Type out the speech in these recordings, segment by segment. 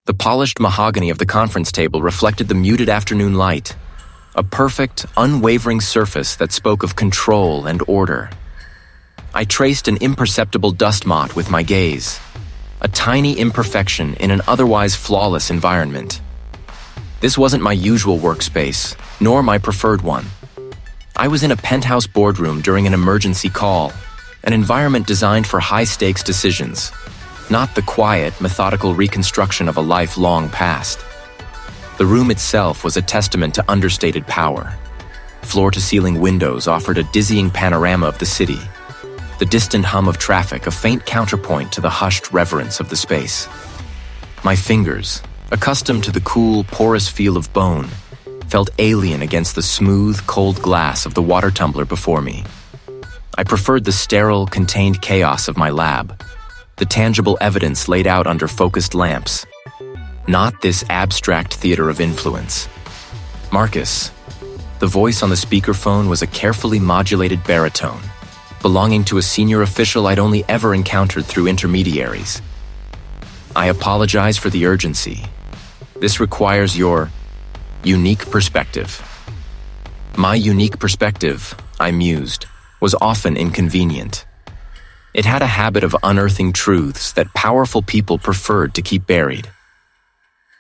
The polished mahogany of the conference table reflected the muted afternoon light, a perfect, unwavering surface that spoke of control and order. I traced an imperceptible dust mot with my gaze, a tiny imperfection in an otherwise flawless environment. This wasn't my usual workspace, nor my preferred one. I was in a penthouse boardroom during an emergency call, an environment designed for high-stakes decisions, not the quiet, methodical reconstruction of a life long past. The room itself was a testament to understated power. Floor-to-ceiling windows offered a dizzying panorama of the city, the distant hum of traffic a faint counterpoint to the hushed reverence of the space. My fingers, accustomed to the cool, porous feel of bone, felt alien against the smooth, cold glass of the water tumbler before me. I preferred the sterile, contained chaos of my lab, the tangible evidence laid out under focused lamps, not this abstract theater of influence. Marcus. The voice on the speakerphone was a carefully modulated baritone, belonging to a senior official I'd only ever encountered through intermediaries. I apologize for the urgency. This requires your unique perspective. My unique perspective, I mused, was often inconvenient. It had a habit of unearthing truths that powerful people preferred to keep buried.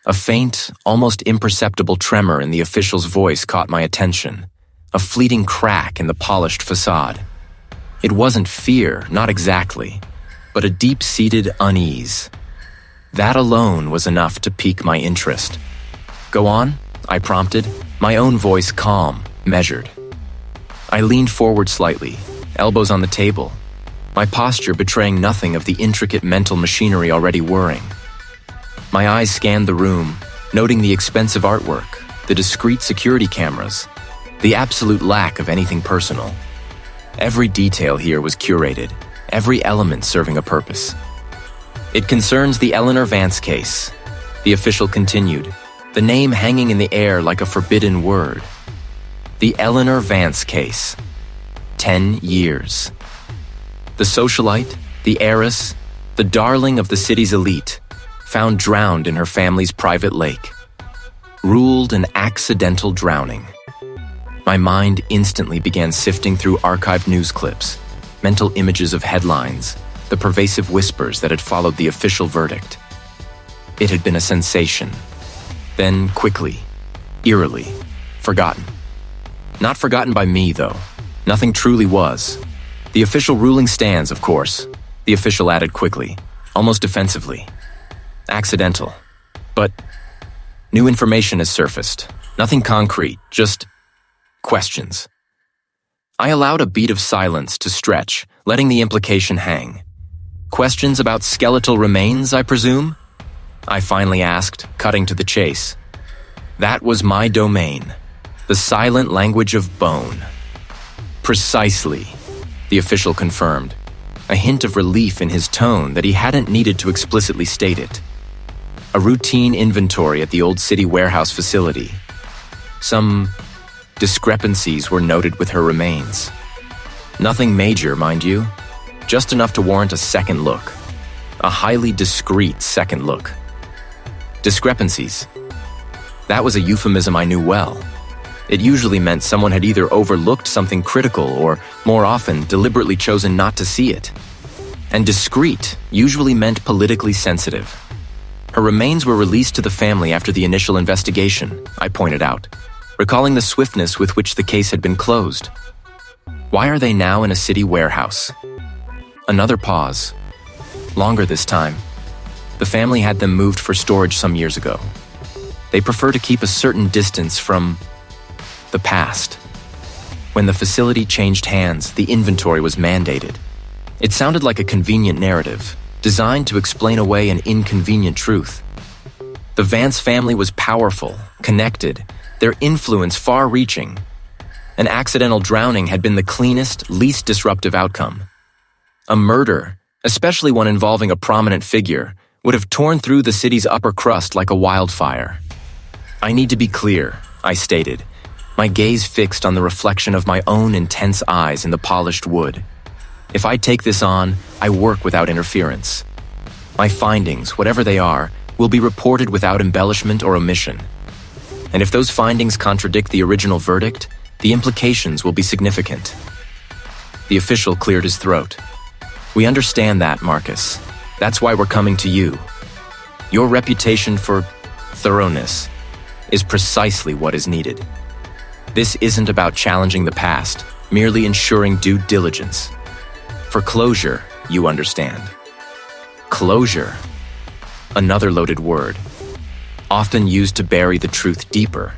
A faint, almost imperceptible tremor in the official's voice caught my attention, a fleeting crack in the polished facade. It wasn't fear, not exactly, but a deep-seated unease. That alone was enough to pique my interest. "Go on," I prompted, my own voice calm, measured. I leaned forward slightly, elbows on the table, my posture betraying nothing of the intricate mental machinery already whirring. My eyes scanned the room, noting the expensive artwork, the discreet security cameras, the absolute lack of anything personal. Every detail here was curated, every element serving a purpose. "It concerns the Eleanor Vance case," the official continued, the name hanging in the air like a forbidden word. The Eleanor Vance case. 10 years. The socialite, the heiress, the darling of the city's elite, found drowned in her family's private lake. Ruled an accidental drowning. My mind instantly began sifting through archived news clips, mental images of headlines, the pervasive whispers that had followed the official verdict. It had been a sensation. Then, quickly, eerily, forgotten. Not forgotten by me, though. Nothing truly was. The official ruling stands, of course, the official added quickly, almost defensively. Accidental. But new information has surfaced. Nothing concrete, just questions. I allowed a beat of silence to stretch, letting the implication hang. Questions about skeletal remains, I presume? I finally asked, cutting to the chase. That was my domain. The silent language of bone. Precisely, the official confirmed, a hint of relief in his tone that he hadn't needed to explicitly state it. A routine inventory at the old city warehouse facility. Some discrepancies were noted with her remains. Nothing major, mind you, just enough to warrant a second look. A highly discreet second look. Discrepancies. That was a euphemism I knew well. It usually meant someone had either overlooked something critical or, more often, deliberately chosen not to see it. And discreet usually meant politically sensitive. Her remains were released to the family after the initial investigation, I pointed out, recalling the swiftness with which the case had been closed. Why are they now in a city warehouse? Another pause. Longer this time. The family had them moved for storage some years ago. They prefer to keep a certain distance from the past. When the facility changed hands, the inventory was mandated. It sounded like a convenient narrative, designed to explain away an inconvenient truth. The Vance family was powerful, connected, their influence far-reaching. An accidental drowning had been the cleanest, least disruptive outcome. A murder, especially one involving a prominent figure, would have torn through the city's upper crust like a wildfire. I need to be clear, I stated, my gaze fixed on the reflection of my own intense eyes in the polished wood. If I take this on, I work without interference. My findings, whatever they are, will be reported without embellishment or omission. And if those findings contradict the original verdict, the implications will be significant. The official cleared his throat. We understand that, Marcus. That's why we're coming to you. Your reputation for thoroughness is precisely what is needed. This isn't about challenging the past, merely ensuring due diligence. For closure, you understand. Closure, another loaded word, often used to bury the truth deeper.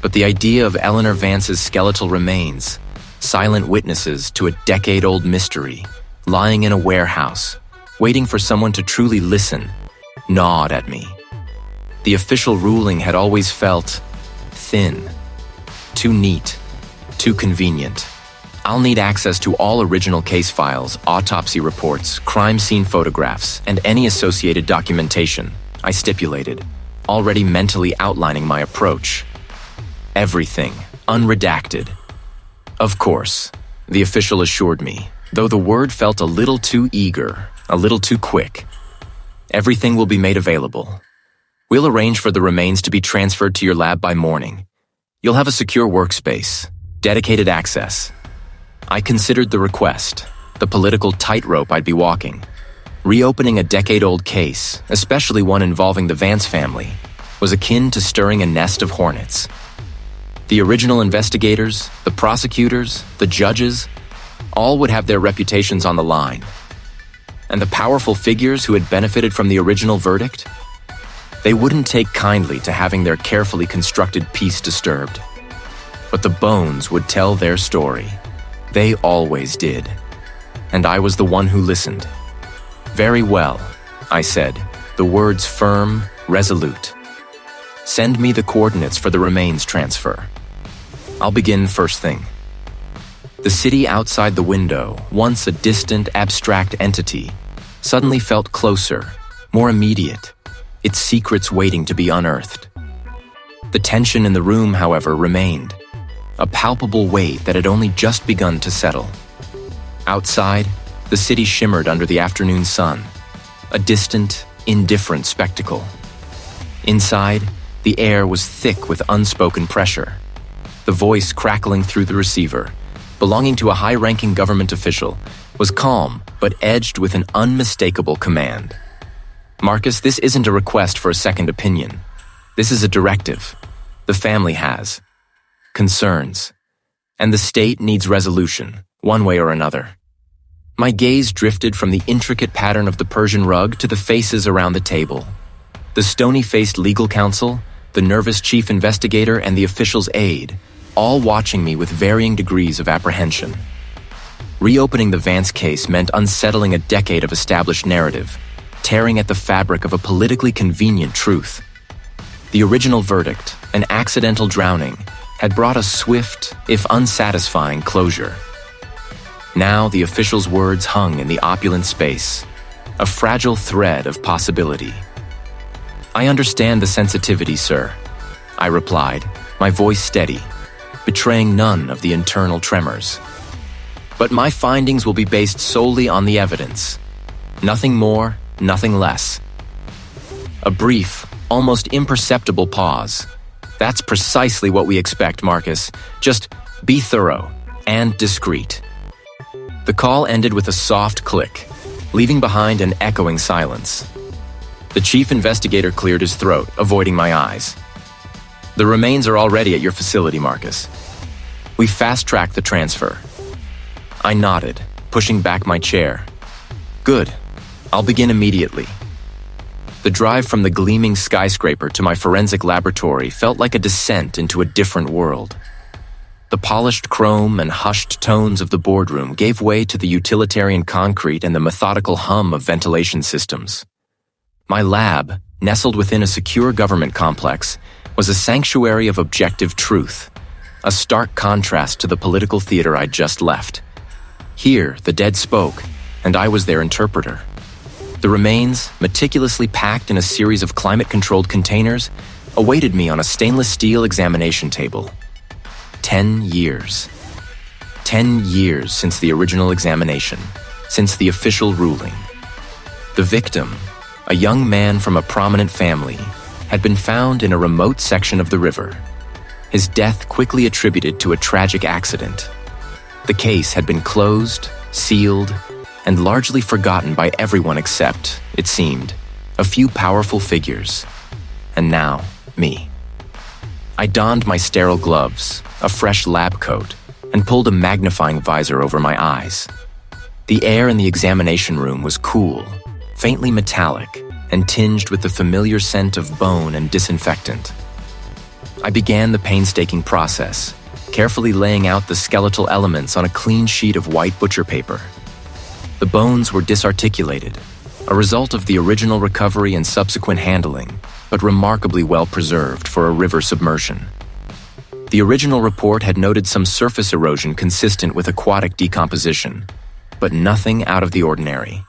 But the idea of Eleanor Vance's skeletal remains, silent witnesses to a decade-old mystery, lying in a warehouse, waiting for someone to truly listen, gnawed at me. The official ruling had always felt thin, too neat, too convenient. I'll need access to all original case files, autopsy reports, crime scene photographs, and any associated documentation, I stipulated, already mentally outlining my approach. Everything, unredacted. Of course, the official assured me, though the word felt a little too eager, a little too quick. Everything will be made available. We'll arrange for the remains to be transferred to your lab by morning. You'll have a secure workspace, dedicated access. I considered the request, the political tightrope I'd be walking. Reopening a decade-old case, especially one involving the Vance family, was akin to stirring a nest of hornets. The original investigators, the prosecutors, the judges, all would have their reputations on the line. And the powerful figures who had benefited from the original verdict? They wouldn't take kindly to having their carefully constructed peace disturbed. But the bones would tell their story. They always did. And I was the one who listened. Very well, I said, the words firm, resolute. Send me the coordinates for the remains transfer. I'll begin first thing. The city outside the window, once a distant, abstract entity, suddenly felt closer, more immediate, its secrets waiting to be unearthed. The tension in the room, however, remained, a palpable weight that had only just begun to settle. Outside, the city shimmered under the afternoon sun, a distant, indifferent spectacle. Inside, the air was thick with unspoken pressure. The voice crackling through the receiver, belonging to a high-ranking government official, was calm but edged with an unmistakable command. Marcus, this isn't a request for a second opinion. This is a directive. The family has concerns, and the state needs resolution, one way or another. My gaze drifted from the intricate pattern of the Persian rug to the faces around the table. The stony-faced legal counsel, the nervous chief investigator, and the official's aide, all watching me with varying degrees of apprehension. Reopening the Vance case meant unsettling a decade of established narrative, tearing at the fabric of a politically convenient truth. The original verdict, an accidental drowning, had brought a swift, if unsatisfying, closure. Now the official's words hung in the opulent space, a fragile thread of possibility. I understand the sensitivity, sir, I replied, my voice steady, betraying none of the internal tremors. But my findings will be based solely on the evidence. Nothing more, nothing less. A brief, almost imperceptible pause. That's precisely what we expect, Marcus. Just be thorough and discreet. The call ended with a soft click, leaving behind an echoing silence. The chief investigator cleared his throat, avoiding my eyes. The remains are already at your facility, Marcus. We fast-tracked the transfer. I nodded, pushing back my chair. Good. I'll begin immediately. The drive from the gleaming skyscraper to my forensic laboratory felt like a descent into a different world. The polished chrome and hushed tones of the boardroom gave way to the utilitarian concrete and the methodical hum of ventilation systems. My lab, nestled within a secure government complex, was a sanctuary of objective truth, a stark contrast to the political theater I'd just left. Here, the dead spoke, and I was their interpreter. The remains, meticulously packed in a series of climate-controlled containers, awaited me on a stainless steel examination table. 10 years. 10 years since the original examination, since the official ruling. The victim, A young man from a prominent family had been found in a remote section of the river. His death quickly attributed to a tragic accident. The case had been closed, sealed, and largely forgotten by everyone except, it seemed, a few powerful figures. And now, me. I donned my sterile gloves, a fresh lab coat, and pulled a magnifying visor over my eyes. The air in the examination room was cool, faintly metallic, and tinged with the familiar scent of bone and disinfectant. I began the painstaking process, carefully laying out the skeletal elements on a clean sheet of white butcher paper. The bones were disarticulated, a result of the original recovery and subsequent handling, but remarkably well preserved for a river submersion. The original report had noted some surface erosion consistent with aquatic decomposition, but nothing out of the ordinary.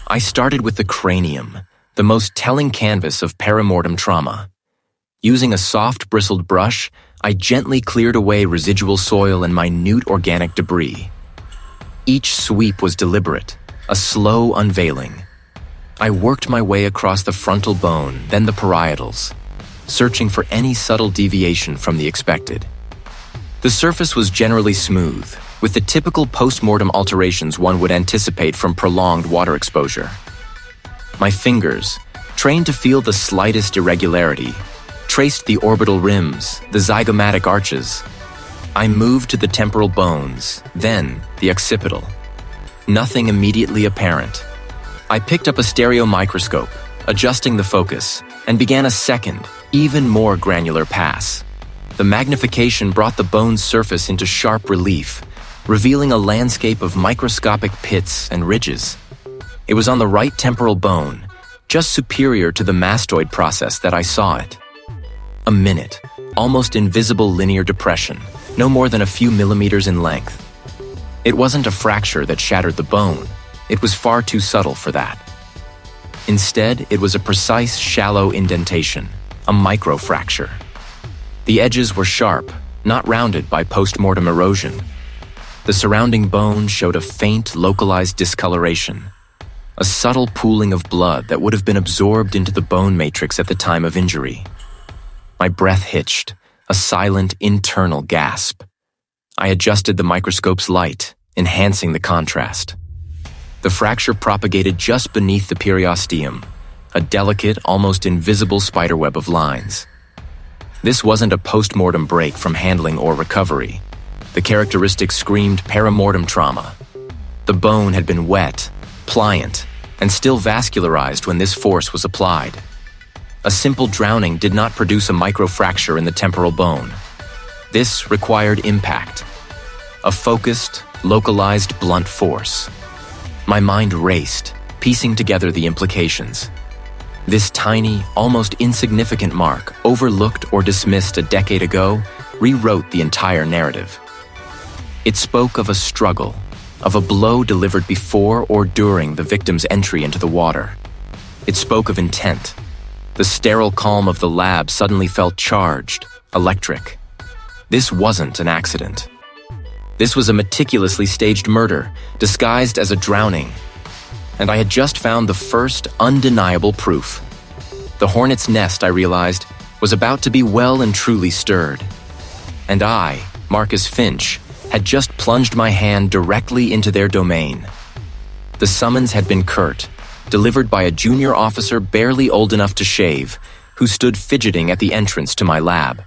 I started with the cranium, the most telling canvas of perimortem trauma. Using a soft, bristled brush, I gently cleared away residual soil and minute organic debris. Each sweep was deliberate, a slow unveiling. I worked my way across the frontal bone, then the parietals, searching for any subtle deviation from the expected. The surface was generally smooth, with the typical post-mortem alterations one would anticipate from prolonged water exposure. My fingers, trained to feel the slightest irregularity, traced the orbital rims, the zygomatic arches. I moved to the temporal bones, then the occipital. Nothing immediately apparent. I picked up a stereo microscope, adjusting the focus, and began a second, even more granular pass. The magnification brought the bone's surface into sharp relief, revealing a landscape of microscopic pits and ridges. It was on the right temporal bone, just superior to the mastoid process that I saw it. A minute, almost invisible linear depression, no more than a few millimeters in length. It wasn't a fracture that shattered the bone. It was far too subtle for that. Instead, it was a precise, shallow indentation, a microfracture. The edges were sharp, not rounded by post-mortem erosion. The surrounding bone showed a faint, localized discoloration, a subtle pooling of blood that would have been absorbed into the bone matrix at the time of injury. My breath hitched, a silent, internal gasp. I adjusted the microscope's light, enhancing the contrast. The fracture propagated just beneath the periosteum, a delicate, almost invisible spiderweb of lines. This wasn't a post-mortem break from handling or recovery. The characteristics screamed perimortem trauma. The bone had been wet, pliant, and still vascularized when this force was applied. A simple drowning did not produce a microfracture in the temporal bone. This required impact, a focused, localized, blunt force. My mind raced, piecing together the implications. This tiny, almost insignificant mark, overlooked or dismissed a decade ago, rewrote the entire narrative. It spoke of a struggle, of a blow delivered before or during the victim's entry into the water. It spoke of intent. The sterile calm of the lab suddenly felt charged, electric. This wasn't an accident. This was a meticulously staged murder, disguised as a drowning. And I had just found the first undeniable proof. The hornet's nest, I realized, was about to be well and truly stirred. And I, Marcus Finch, had just plunged my hand directly into their domain. The summons had been curt, delivered by a junior officer barely old enough to shave, who stood fidgeting at the entrance to my lab.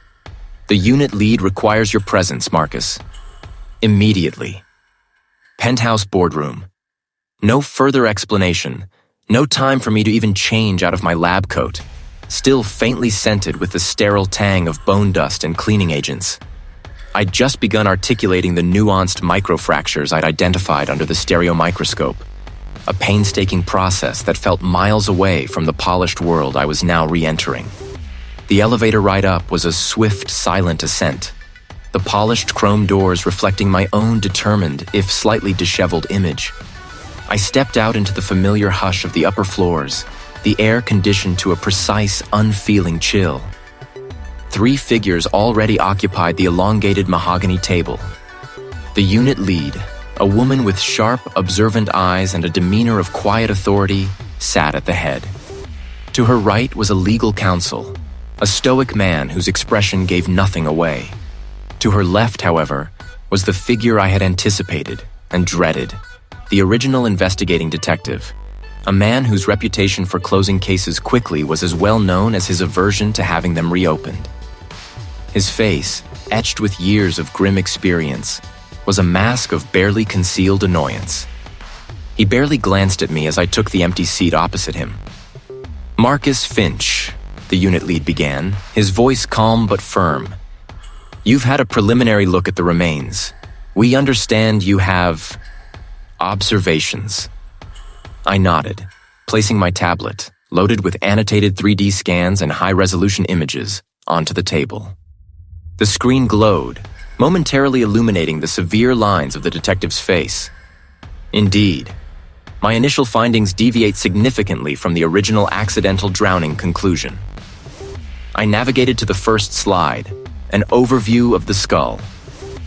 The unit lead requires your presence, Marcus. Immediately. Penthouse boardroom. No further explanation. No time for me to even change out of my lab coat, still faintly scented with the sterile tang of bone dust and cleaning agents. I'd just begun articulating the nuanced microfractures I'd identified under the stereo microscope, a painstaking process that felt miles away from the polished world I was now re-entering. The elevator ride up was a swift, silent ascent, the polished chrome doors reflecting my own determined, if slightly disheveled, image. I stepped out into the familiar hush of the upper floors, the air conditioned to a precise, unfeeling chill. 3 figures already occupied the elongated mahogany table. The unit lead, a woman with sharp, observant eyes and a demeanor of quiet authority, sat at the head. To her right was a legal counsel, a stoic man whose expression gave nothing away. To her left, however, was the figure I had anticipated and dreaded, the original investigating detective, a man whose reputation for closing cases quickly was as well known as his aversion to having them reopened. His face, etched with years of grim experience, was a mask of barely concealed annoyance. He barely glanced at me as I took the empty seat opposite him. "Marcus Finch," the unit lead began, his voice calm but firm. "You've had a preliminary look at the remains. We understand you have observations." I nodded, placing my tablet, loaded with annotated 3D scans and high-resolution images, onto the table. The screen glowed, momentarily illuminating the severe lines of the detective's face. Indeed, my initial findings deviate significantly from the original accidental drowning conclusion. I navigated to the first slide, an overview of the skull.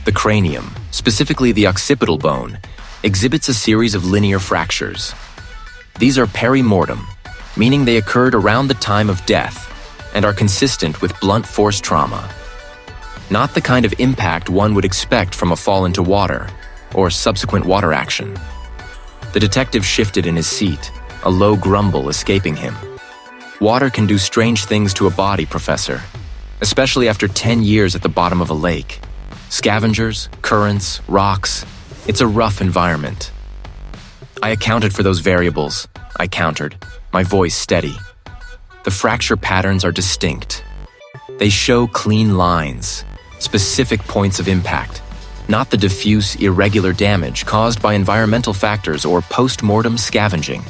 The cranium, specifically the occipital bone, exhibits a series of linear fractures. These are perimortem, meaning they occurred around the time of death and are consistent with blunt force trauma. Not the kind of impact one would expect from a fall into water or subsequent water action. The detective shifted in his seat, a low grumble escaping him. "Water can do strange things to a body, Professor, especially after 10 years at the bottom of a lake. Scavengers, currents, rocks. It's a rough environment." "I accounted for those variables," I countered, my voice steady. "The fracture patterns are distinct. They show clean lines, specific points of impact, not the diffuse, irregular damage caused by environmental factors or post-mortem scavenging.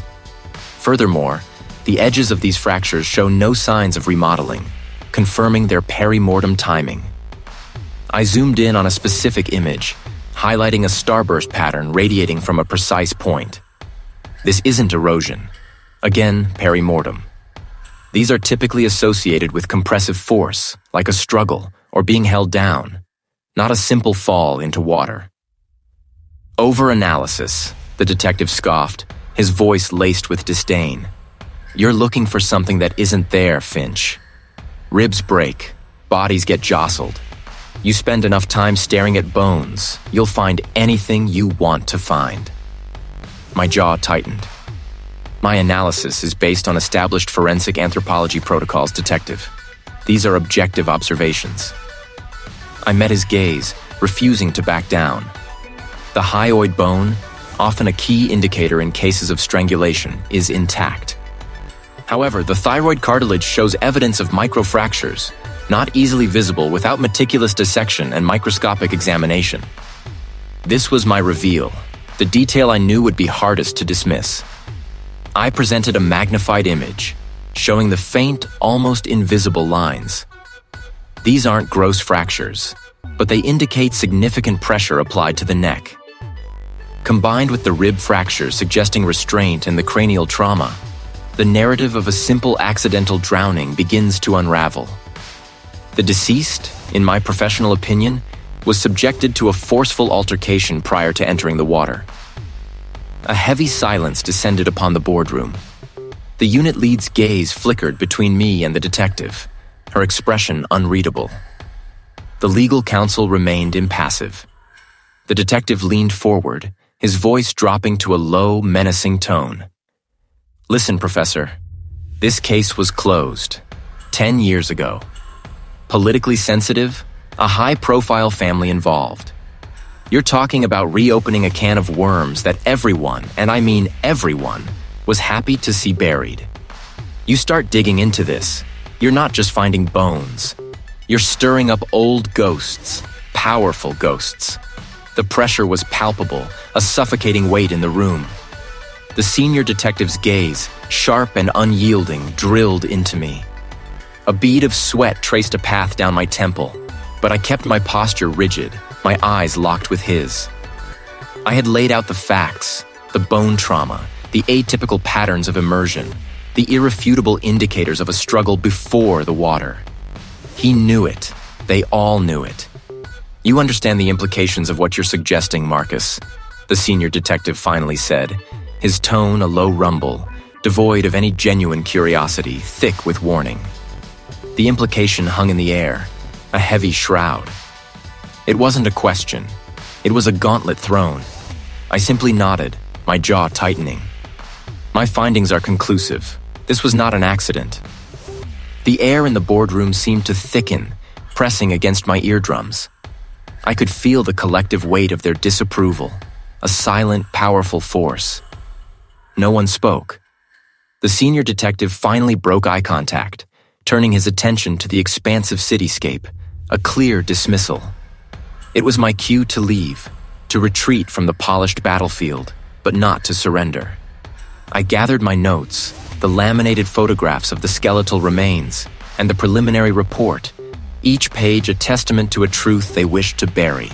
Furthermore, the edges of these fractures show no signs of remodeling, confirming their perimortem timing." I zoomed in on a specific image, highlighting a starburst pattern radiating from a precise point. This isn't erosion. Again, perimortem. These are typically associated with compressive force, like a struggle or being held down, not a simple fall into water. "Over-analysis," the detective scoffed, his voice laced with disdain. "You're looking for something that isn't there, Finch. Ribs break, bodies get jostled. You spend enough time staring at bones, you'll find anything you want to find." My jaw tightened. "My analysis is based on established forensic anthropology protocols, Detective. These are objective observations." I met his gaze, refusing to back down. The hyoid bone, often a key indicator in cases of strangulation, is intact. However, the thyroid cartilage shows evidence of microfractures, not easily visible without meticulous dissection and microscopic examination. This was my reveal, the detail I knew would be hardest to dismiss. I presented a magnified image, showing the faint, almost invisible lines. These aren't gross fractures, but they indicate significant pressure applied to the neck. Combined with the rib fractures suggesting restraint and the cranial trauma, the narrative of a simple accidental drowning begins to unravel. The deceased, in my professional opinion, was subjected to a forceful altercation prior to entering the water. A heavy silence descended upon the boardroom. The unit lead's gaze flickered between me and the detective, her expression unreadable. The legal counsel remained impassive. The detective leaned forward, his voice dropping to a low, menacing tone. "Listen, Professor. This case was closed 10 years ago. Politically sensitive, a high-profile family involved. You're talking about reopening a can of worms that everyone, and I mean everyone, was happy to see buried. You start digging into this, you're not just finding bones. You're stirring up old ghosts, powerful ghosts. The pressure was palpable, a suffocating weight in the room. The senior detective's gaze, sharp and unyielding, drilled into me. A bead of sweat traced a path down my temple, but I kept my posture rigid, my eyes locked with his. I had laid out the facts, the bone trauma, the atypical patterns of immersion, the irrefutable indicators of a struggle before the water. He knew it. They all knew it. "You understand the implications of what you're suggesting, Marcus," the senior detective finally said, his tone a low rumble, devoid of any genuine curiosity, thick with warning. The implication hung in the air, a heavy shroud. It wasn't a question. It was a gauntlet thrown. I simply nodded, my jaw tightening. My findings are conclusive. This was not an accident. The air in the boardroom seemed to thicken, pressing against my eardrums. I could feel the collective weight of their disapproval, a silent, powerful force. No one spoke. The senior detective finally broke eye contact, turning his attention to the expansive cityscape, a clear dismissal. It was my cue to leave, to retreat from the polished battlefield, but not to surrender. I gathered my notes, the laminated photographs of the skeletal remains, and the preliminary report, each page a testament to a truth they wished to bury.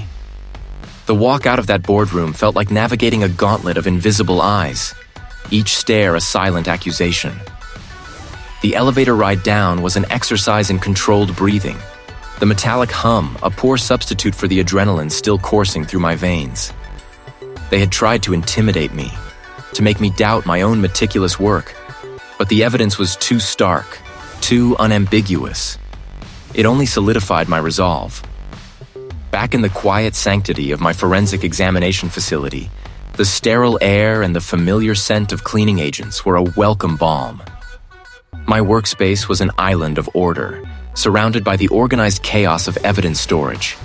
The walk out of that boardroom felt like navigating a gauntlet of invisible eyes, each stare a silent accusation. The elevator ride down was an exercise in controlled breathing, the metallic hum a poor substitute for the adrenaline still coursing through my veins. They had tried to intimidate me, to make me doubt my own meticulous work, but the evidence was too stark, too unambiguous. It only solidified my resolve. Back in the quiet sanctity of my forensic examination facility, the sterile air and the familiar scent of cleaning agents were a welcome balm. My workspace was an island of order, surrounded by the organized chaos of evidence storage.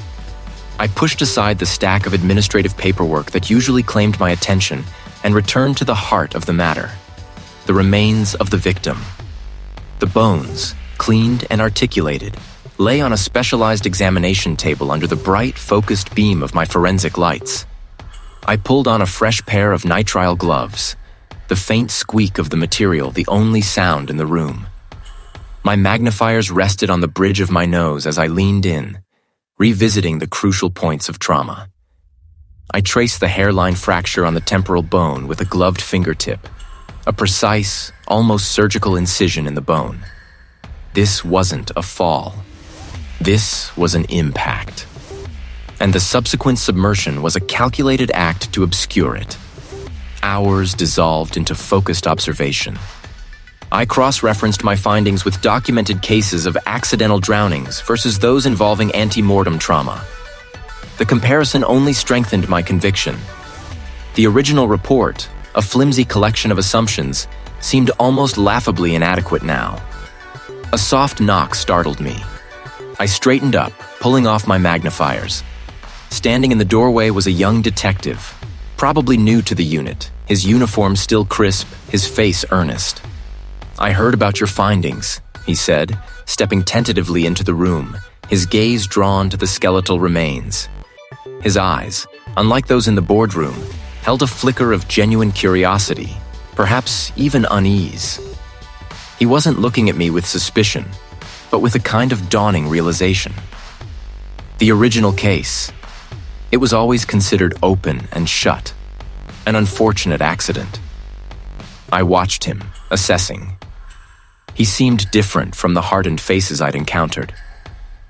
I pushed aside the stack of administrative paperwork that usually claimed my attention and returned to the heart of the matter, the remains of the victim. The bones, cleaned and articulated, lay on a specialized examination table under the bright, focused beam of my forensic lights. I pulled on a fresh pair of nitrile gloves, the faint squeak of the material the only sound in the room. My magnifiers rested on the bridge of my nose as I leaned in, revisiting the crucial points of trauma. I traced the hairline fracture on the temporal bone with a gloved fingertip, a precise, almost surgical incision in the bone. This wasn't a fall. This was an impact. And the subsequent submersion was a calculated act to obscure it. Hours dissolved into focused observation. I cross-referenced my findings with documented cases of accidental drownings versus those involving ante-mortem trauma. The comparison only strengthened my conviction. The original report, a flimsy collection of assumptions, seemed almost laughably inadequate now. A soft knock startled me. I straightened up, pulling off my magnifiers. Standing in the doorway was a young detective, probably new to the unit, his uniform still crisp, his face earnest. "I heard about your findings," he said, stepping tentatively into the room, his gaze drawn to the skeletal remains. His eyes, unlike those in the boardroom, held a flicker of genuine curiosity, perhaps even unease. He wasn't looking at me with suspicion, but with a kind of dawning realization. The original case. It was always considered open and shut, an unfortunate accident. I watched him, assessing. He seemed different from the hardened faces I'd encountered.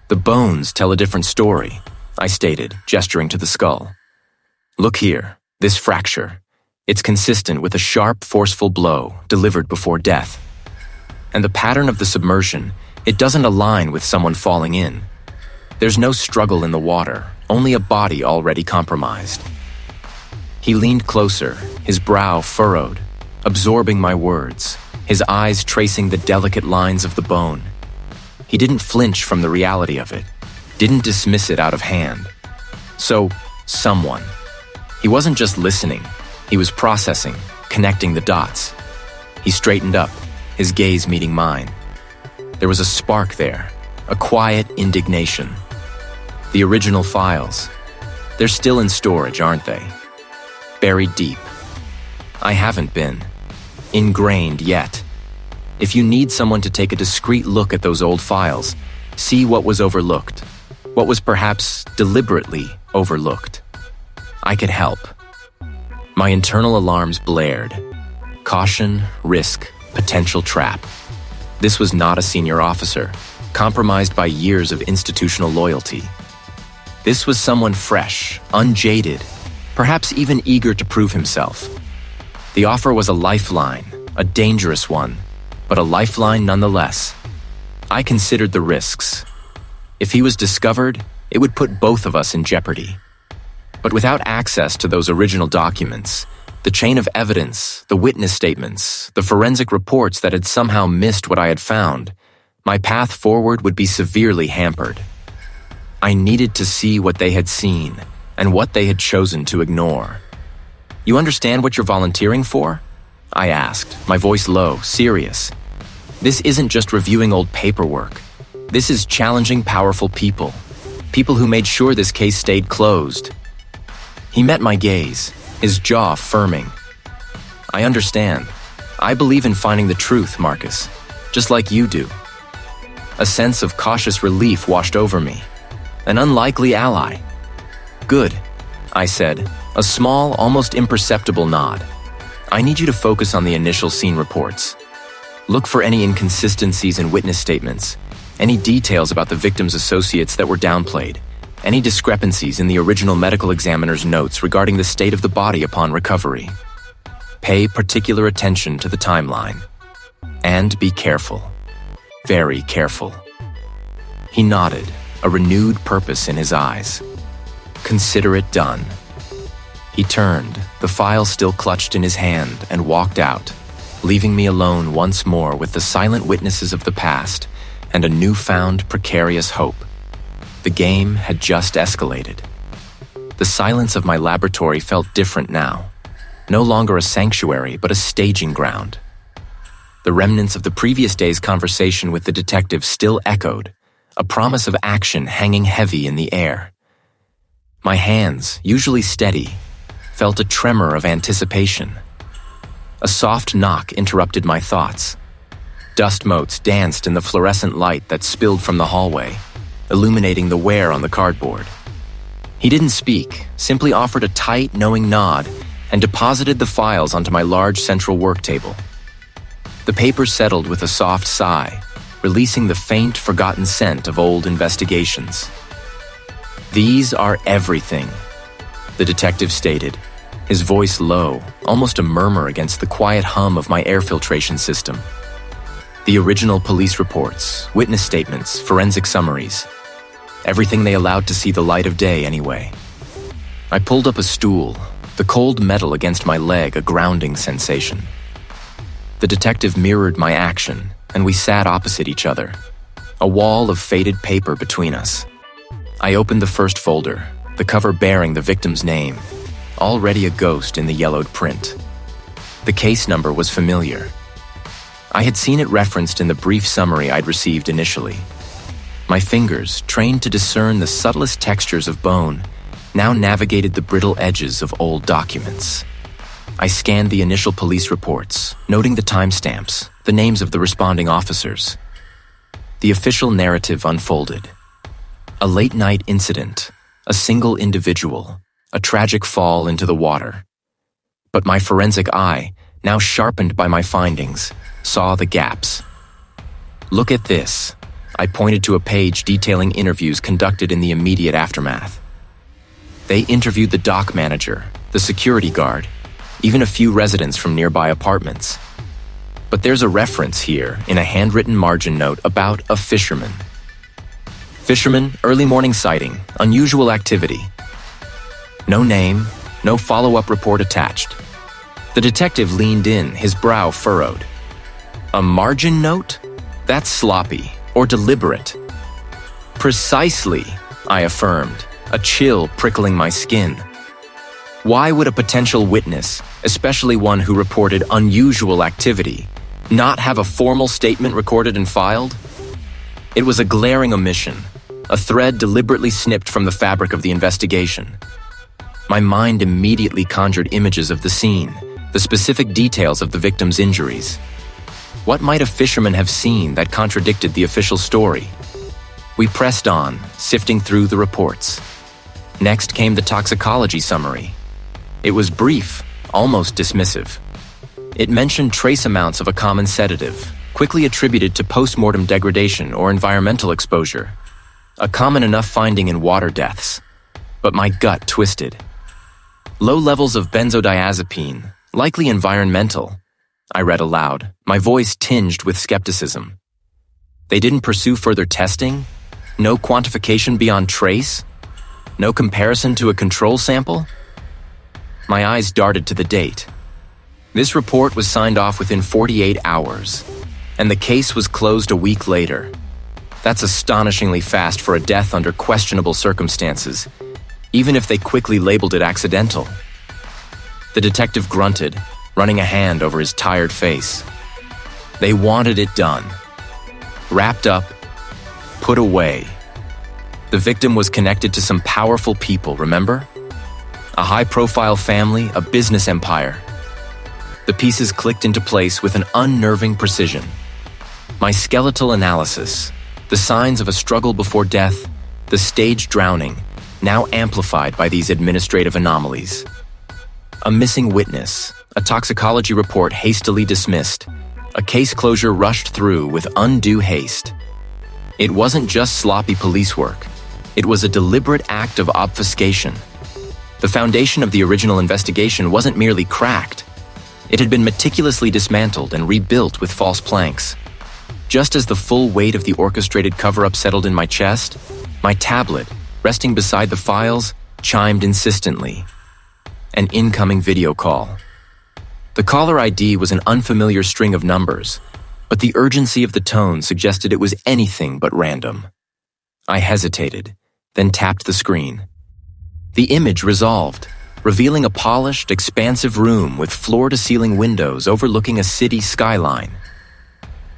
"The bones tell a different story," I stated, gesturing to the skull. "Look here, this fracture. It's consistent with a sharp, forceful blow delivered before death. And the pattern of the submersion, it doesn't align with someone falling in. There's no struggle in the water, only a body already compromised." He leaned closer, his brow furrowed, absorbing my words, his eyes tracing the delicate lines of the bone. He didn't flinch from the reality of it, didn't dismiss it out of hand. So, someone. He wasn't just listening, he was processing, connecting the dots. He straightened up, his gaze meeting mine. There was a spark there, a quiet indignation. The original files. They're still in storage, aren't they? Buried deep. I haven't been. Ingrained yet. If you need someone to take a discreet look at those old files, see what was overlooked, what was perhaps deliberately overlooked. I could help. My internal alarms blared. Caution, risk, potential trap. This was not a senior officer, compromised by years of institutional loyalty. This was someone fresh, unjaded, perhaps even eager to prove himself. The offer was a lifeline, a dangerous one, but a lifeline nonetheless. I considered the risks. If he was discovered, it would put both of us in jeopardy. But without access to those original documents, the chain of evidence, the witness statements, the forensic reports that had somehow missed what I had found, my path forward would be severely hampered. I needed to see what they had seen and what they had chosen to ignore. "You understand what you're volunteering for?" I asked, my voice low, serious. "This isn't just reviewing old paperwork. This is challenging powerful people. People who made sure this case stayed closed." He met my gaze, his jaw firming. "I understand. I believe in finding the truth, Marcus, just like you do." A sense of cautious relief washed over me. An unlikely ally. "Good," I said, a small, almost imperceptible nod. "I need you to focus on the initial scene reports. Look for any inconsistencies in witness statements, any details about the victim's associates that were downplayed, any discrepancies in the original medical examiner's notes regarding the state of the body upon recovery. Pay particular attention to the timeline. And be careful. Very careful." He nodded, a renewed purpose in his eyes. "Consider it done." He turned, the file still clutched in his hand, and walked out, leaving me alone once more with the silent witnesses of the past and a newfound precarious hope. The game had just escalated. The silence of my laboratory felt different now, no longer a sanctuary but a staging ground. The remnants of the previous day's conversation with the detective still echoed, a promise of action hanging heavy in the air. My hands, usually steady, felt a tremor of anticipation. A soft knock interrupted my thoughts. Dust motes danced in the fluorescent light that spilled from the hallway, illuminating the wear on the cardboard. He didn't speak, simply offered a tight, knowing nod and deposited the files onto my large central work table. The papers settled with a soft sigh, releasing the faint, forgotten scent of old investigations. "These are everything," the detective stated, his voice low, almost a murmur against the quiet hum of my air filtration system. "The original police reports, witness statements, forensic summaries. Everything they allowed to see the light of day anyway." I pulled up a stool, the cold metal against my leg a grounding sensation. The detective mirrored my action, and we sat opposite each other, a wall of faded paper between us. I opened the first folder, the cover bearing the victim's name, already a ghost in the yellowed print. The case number was familiar. I had seen it referenced in the brief summary I'd received initially. My fingers, trained to discern the subtlest textures of bone, now navigated the brittle edges of old documents. I scanned the initial police reports, noting the timestamps, the names of the responding officers. The official narrative unfolded. A late-night incident, a single individual, a tragic fall into the water. But my forensic eye, now sharpened by my findings, saw the gaps. "Look at this." I pointed to a page detailing interviews conducted in the immediate aftermath. They interviewed the dock manager, the security guard, even a few residents from nearby apartments. But there's a reference here in a handwritten margin note about a fisherman. "Fisherman, early morning sighting, unusual activity." No name, no follow-up report attached. The detective leaned in, his brow furrowed. "A margin note? That's sloppy or deliberate." "Precisely," I affirmed, a chill prickling my skin. Why would a potential witness, especially one who reported unusual activity, not have a formal statement recorded and filed? It was a glaring omission, a thread deliberately snipped from the fabric of the investigation. My mind immediately conjured images of the scene, the specific details of the victim's injuries. What might a fisherman have seen that contradicted the official story? We pressed on, sifting through the reports. Next came the toxicology summary. It was brief, almost dismissive. It mentioned trace amounts of a common sedative, quickly attributed to post-mortem degradation or environmental exposure. A common enough finding in water deaths. But my gut twisted. Low levels of benzodiazepine, likely environmental. I read aloud, my voice tinged with skepticism. They didn't pursue further testing? No quantification beyond trace? No comparison to a control sample? My eyes darted to the date. This report was signed off within 48 hours, and the case was closed a week later. That's astonishingly fast for a death under questionable circumstances, even if they quickly labeled it accidental. The detective grunted, running a hand over his tired face. They wanted it done. Wrapped up, put away. The victim was connected to some powerful people, remember? A high-profile family, a business empire. The pieces clicked into place with an unnerving precision. My skeletal analysis, the signs of a struggle before death, the staged drowning, now amplified by these administrative anomalies. A missing witness, a toxicology report hastily dismissed, a case closure rushed through with undue haste. It wasn't just sloppy police work. It was a deliberate act of obfuscation. The foundation of the original investigation wasn't merely cracked. It had been meticulously dismantled and rebuilt with false planks. Just as the full weight of the orchestrated cover-up settled in my chest, my tablet, resting beside the files, chimed insistently. An incoming video call. The caller ID was an unfamiliar string of numbers, but the urgency of the tone suggested it was anything but random. I hesitated, then tapped the screen. The image resolved, revealing a polished, expansive room with floor-to-ceiling windows overlooking a city skyline.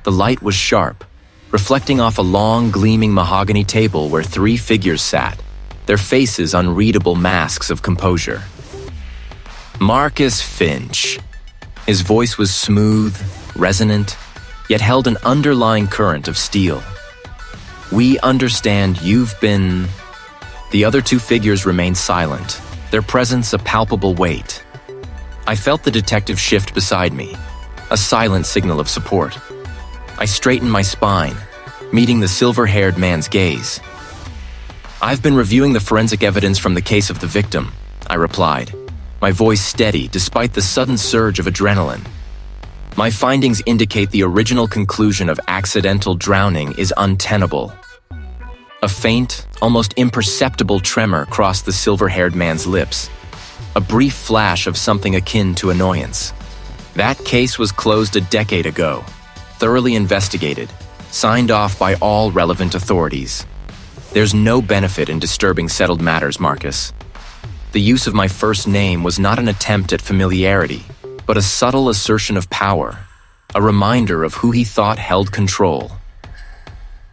The light was sharp, reflecting off a long, gleaming mahogany table where 3 figures sat, their faces unreadable masks of composure. Marcus Finch. His voice was smooth, resonant, yet held an underlying current of steel. We understand you've been... The other 2 figures remained silent, their presence a palpable weight. I felt the detective shift beside me, a silent signal of support. I straightened my spine, meeting the silver-haired man's gaze. I've been reviewing the forensic evidence from the case of the victim, I replied, my voice steady despite the sudden surge of adrenaline. My findings indicate the original conclusion of accidental drowning is untenable. A faint, almost imperceptible tremor crossed the silver-haired man's lips. A brief flash of something akin to annoyance. That case was closed a decade ago, thoroughly investigated, signed off by all relevant authorities. There's no benefit in disturbing settled matters, Marcus. The use of my first name was not an attempt at familiarity, but a subtle assertion of power, a reminder of who he thought held control.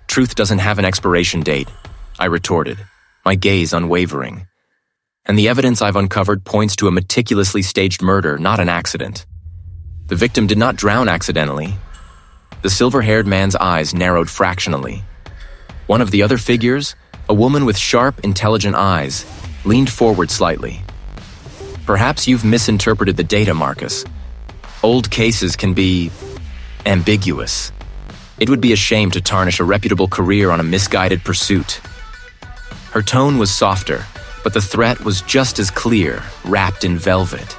Truth doesn't have an expiration date, I retorted, my gaze unwavering. And the evidence I've uncovered points to a meticulously staged murder, not an accident. The victim did not drown accidentally. The silver-haired man's eyes narrowed fractionally. One of the other figures, a woman with sharp, intelligent eyes, leaned forward slightly. Perhaps you've misinterpreted the data, Marcus. Old cases can be ambiguous. It would be a shame to tarnish a reputable career on a misguided pursuit. Her tone was softer, but the threat was just as clear, wrapped in velvet.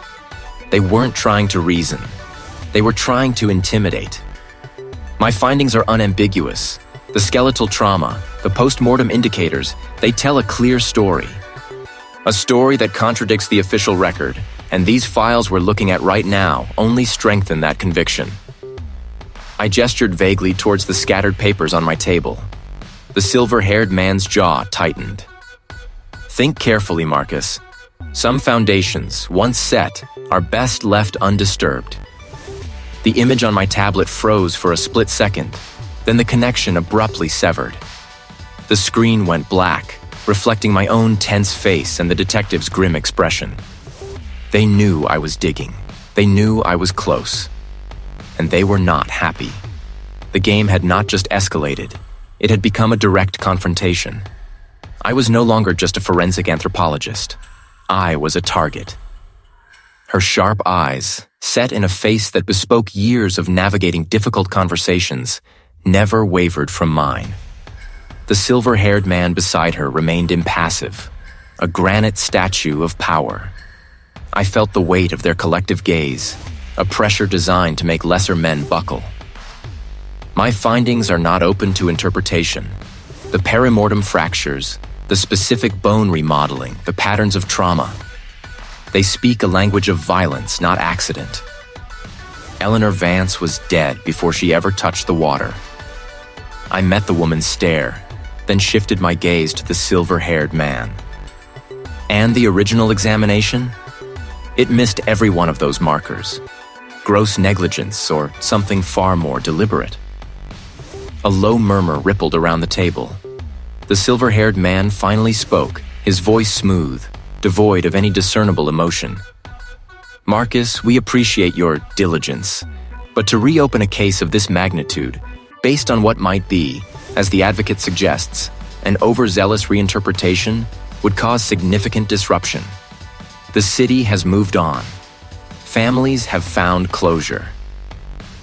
They weren't trying to reason. They were trying to intimidate. My findings are unambiguous. The skeletal trauma, the post-mortem indicators, they tell a clear story. A story that contradicts the official record, and these files we're looking at right now only strengthen that conviction. I gestured vaguely towards the scattered papers on my table. The silver-haired man's jaw tightened. Think carefully, Marcus. Some foundations, once set, are best left undisturbed. The image on my tablet froze for a split second, then the connection abruptly severed. The screen went black, reflecting my own tense face and the detective's grim expression. They knew I was digging. They knew I was close. And they were not happy. The game had not just escalated. It had become a direct confrontation. I was no longer just a forensic anthropologist. I was a target. Her sharp eyes, set in a face that bespoke years of navigating difficult conversations, never wavered from mine. The silver-haired man beside her remained impassive, a granite statue of power. I felt the weight of their collective gaze, a pressure designed to make lesser men buckle. My findings are not open to interpretation. The perimortem fractures, the specific bone remodeling, the patterns of trauma. They speak a language of violence, not accident. Eleanor Vance was dead before she ever touched the water. I met the woman's stare, then shifted my gaze to the silver-haired man. And the original examination? It missed every one of those markers. Gross negligence or something far more deliberate. A low murmur rippled around the table. The silver-haired man finally spoke, his voice smooth, devoid of any discernible emotion. "Marcus, we appreciate your diligence, but to reopen a case of this magnitude, based on what might be, as the advocate suggests, an overzealous reinterpretation, would cause significant disruption. The city has moved on. Families have found closure."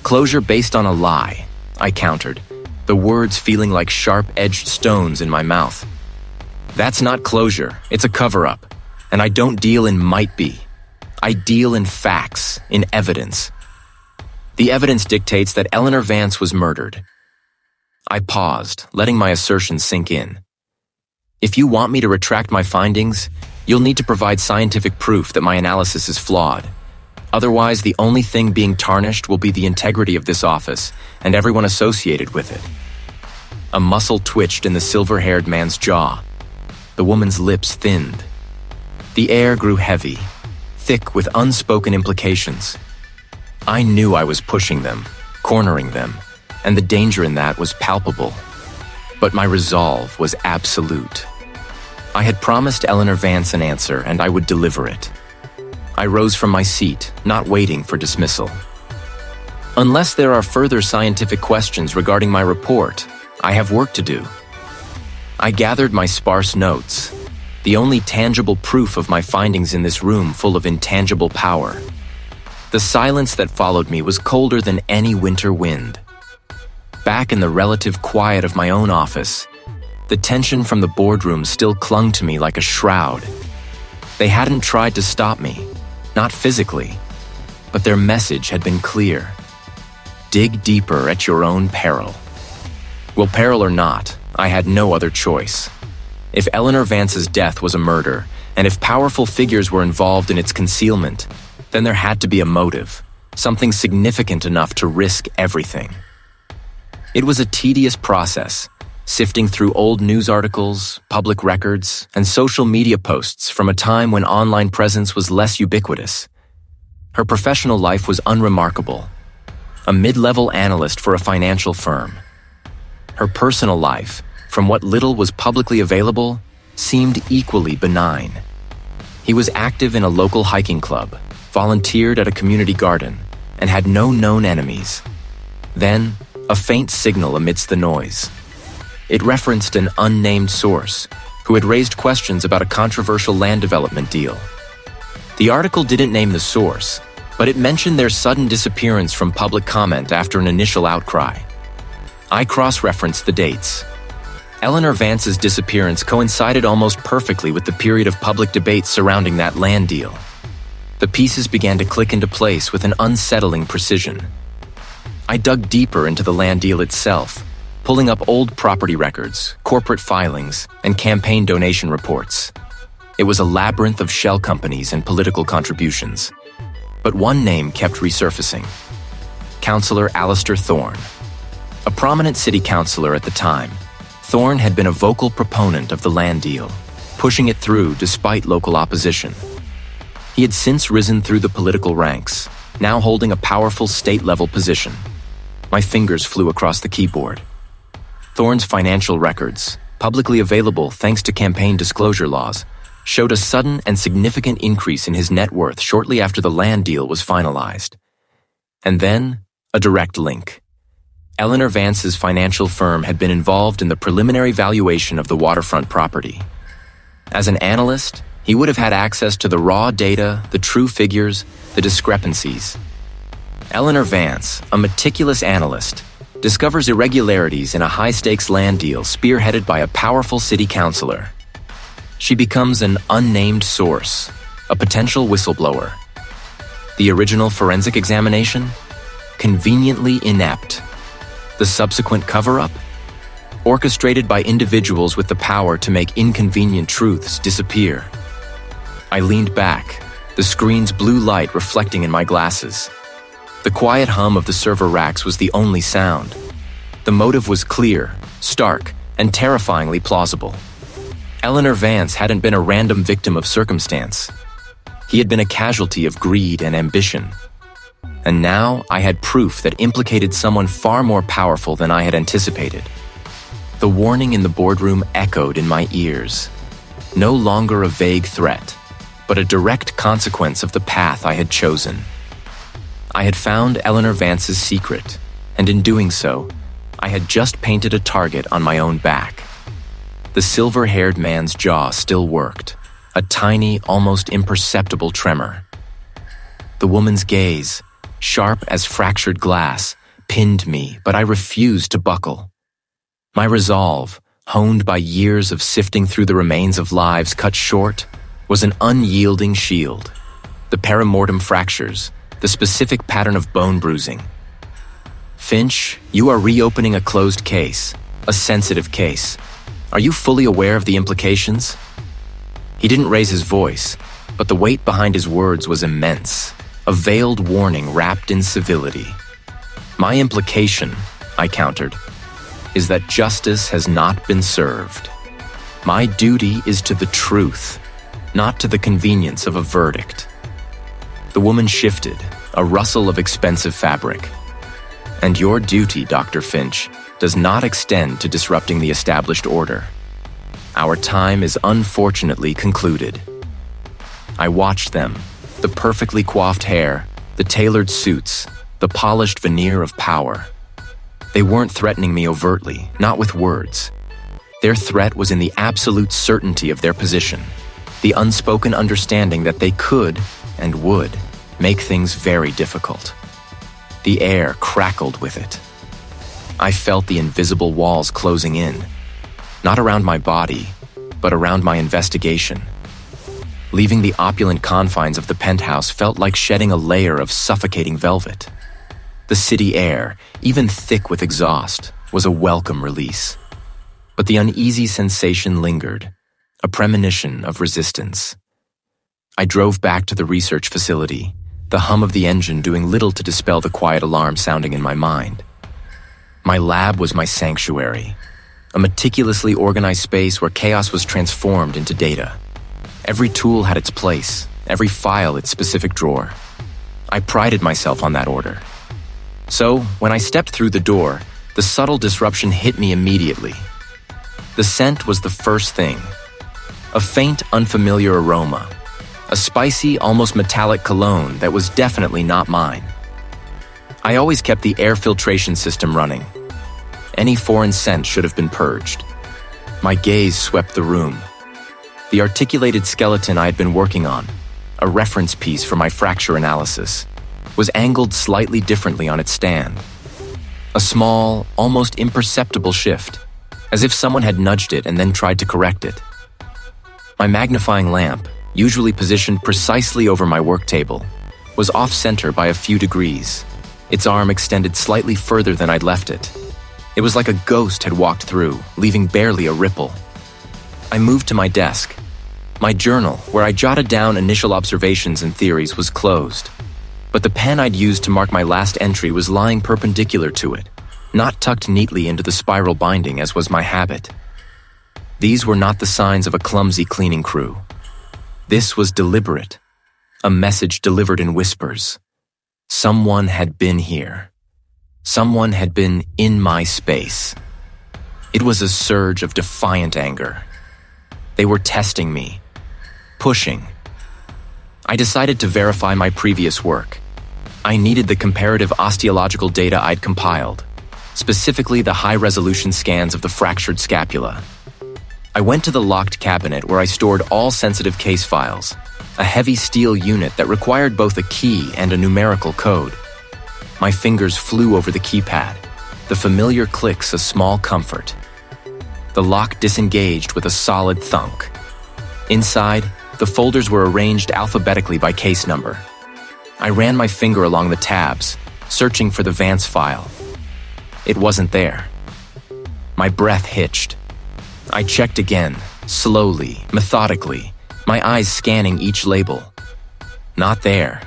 "Closure based on a lie," I countered, the words feeling like sharp-edged stones in my mouth. "That's not closure, it's a cover-up, and I don't deal in might be. I deal in facts, in evidence. The evidence dictates that Eleanor Vance was murdered." I paused, letting my assertion sink in. "If you want me to retract my findings, you'll need to provide scientific proof that my analysis is flawed. Otherwise, the only thing being tarnished will be the integrity of this office and everyone associated with it." A muscle twitched in the silver-haired man's jaw. The woman's lips thinned. The air grew heavy, thick with unspoken implications. I knew I was pushing them, cornering them, and the danger in that was palpable. But my resolve was absolute. I had promised Eleanor Vance an answer, and I would deliver it. I rose from my seat, not waiting for dismissal. "Unless there are further scientific questions regarding my report, I have work to do." I gathered my sparse notes, the only tangible proof of my findings in this room full of intangible power. The silence that followed me was colder than any winter wind. Back in the relative quiet of my own office, the tension from the boardroom still clung to me like a shroud. They hadn't tried to stop me, not physically, but their message had been clear. Dig deeper at your own peril. Well, peril or not, I had no other choice. If Eleanor Vance's death was a murder, and if powerful figures were involved in its concealment, then there had to be a motive, something significant enough to risk everything. It was a tedious process, sifting through old news articles, public records, and social media posts from a time when online presence was less ubiquitous. Her professional life was unremarkable. A mid-level analyst for a financial firm. Her personal life, from what little was publicly available, seemed equally benign. He was active in a local hiking club, volunteered at a community garden, and had no known enemies. Then, a faint signal amidst the noise. It referenced an unnamed source who had raised questions about a controversial land development deal. The article didn't name the source, but it mentioned their sudden disappearance from public comment after an initial outcry. I cross-referenced the dates. Eleanor Vance's disappearance coincided almost perfectly with the period of public debate surrounding that land deal. The pieces began to click into place with an unsettling precision. I dug deeper into the land deal itself, pulling up old property records, corporate filings, and campaign donation reports. It was a labyrinth of shell companies and political contributions. But one name kept resurfacing. Councillor Alistair Thorne. A prominent city councillor at the time, Thorne had been a vocal proponent of the land deal, pushing it through despite local opposition. He had since risen through the political ranks, now holding a powerful state-level position. My fingers flew across the keyboard. Thorne's financial records, publicly available thanks to campaign disclosure laws, showed a sudden and significant increase in his net worth shortly after the land deal was finalized. And then, a direct link. Eleanor Vance's financial firm had been involved in the preliminary valuation of the waterfront property. As an analyst, he would have had access to the raw data, the true figures, the discrepancies. Eleanor Vance, a meticulous analyst, discovers irregularities in a high-stakes land deal spearheaded by a powerful city councillor. She becomes an unnamed source, a potential whistleblower. The original forensic examination? Conveniently inept. The subsequent cover-up? Orchestrated by individuals with the power to make inconvenient truths disappear. I leaned back, the screen's blue light reflecting in my glasses. The quiet hum of the server racks was the only sound. The motive was clear, stark, and terrifyingly plausible. Eleanor Vance hadn't been a random victim of circumstance. He had been a casualty of greed and ambition. And now I had proof that implicated someone far more powerful than I had anticipated. The warning in the boardroom echoed in my ears. No longer a vague threat, but a direct consequence of the path I had chosen. I had found Eleanor Vance's secret, and in doing so, I had just painted a target on my own back. The silver-haired man's jaw still worked, a tiny, almost imperceptible tremor. The woman's gaze, sharp as fractured glass, pinned me, but I refused to buckle. My resolve, honed by years of sifting through the remains of lives cut short, was an unyielding shield. The perimortem fractures, the specific pattern of bone bruising. Finch, you are reopening a closed case, a sensitive case. Are you fully aware of the implications? He didn't raise his voice, but the weight behind his words was immense, a veiled warning wrapped in civility. My implication, I countered, is that justice has not been served. My duty is to the truth, not to the convenience of a verdict. The woman shifted, a rustle of expensive fabric. And your duty, Dr. Finch, does not extend to disrupting the established order. Our time is unfortunately concluded. I watched them, the perfectly coiffed hair, the tailored suits, the polished veneer of power. They weren't threatening me overtly, not with words. Their threat was in the absolute certainty of their position, the unspoken understanding that they could, and would, make things very difficult. The air crackled with it. I felt the invisible walls closing in, not around my body, but around my investigation. Leaving the opulent confines of the penthouse felt like shedding a layer of suffocating velvet. The city air, even thick with exhaust, was a welcome release. But the uneasy sensation lingered, a premonition of resistance. I drove back to the research facility, the hum of the engine doing little to dispel the quiet alarm sounding in my mind. My lab was my sanctuary, a meticulously organized space where chaos was transformed into data. Every tool had its place, every file its specific drawer. I prided myself on that order. So, when I stepped through the door, the subtle disruption hit me immediately. The scent was the first thing. A faint, unfamiliar aroma. A spicy, almost metallic cologne that was definitely not mine. I always kept the air filtration system running. Any foreign scent should have been purged. My gaze swept the room. The articulated skeleton I had been working on, a reference piece for my fracture analysis, was angled slightly differently on its stand. A small, almost imperceptible shift, as if someone had nudged it and then tried to correct it. My magnifying lamp, usually positioned precisely over my work table, was off-center by a few degrees. Its arm extended slightly further than I'd left it. It was like a ghost had walked through, leaving barely a ripple. I moved to my desk. My journal, where I jotted down initial observations and theories, was closed. But the pen I'd used to mark my last entry was lying perpendicular to it, not tucked neatly into the spiral binding as was my habit. These were not the signs of a clumsy cleaning crew. This was deliberate, a message delivered in whispers. Someone had been here. Someone had been in my space. It was a surge of defiant anger. They were testing me, pushing. I decided to verify my previous work. I needed the comparative osteological data I'd compiled, specifically the high-resolution scans of the fractured scapula. I went to the locked cabinet where I stored all sensitive case files, a heavy steel unit that required both a key and a numerical code. My fingers flew over the keypad, the familiar clicks a small comfort. The lock disengaged with a solid thunk. Inside, the folders were arranged alphabetically by case number. I ran my finger along the tabs, searching for the Vance file. It wasn't there. My breath hitched. I checked again, slowly, methodically, my eyes scanning each label. Not there.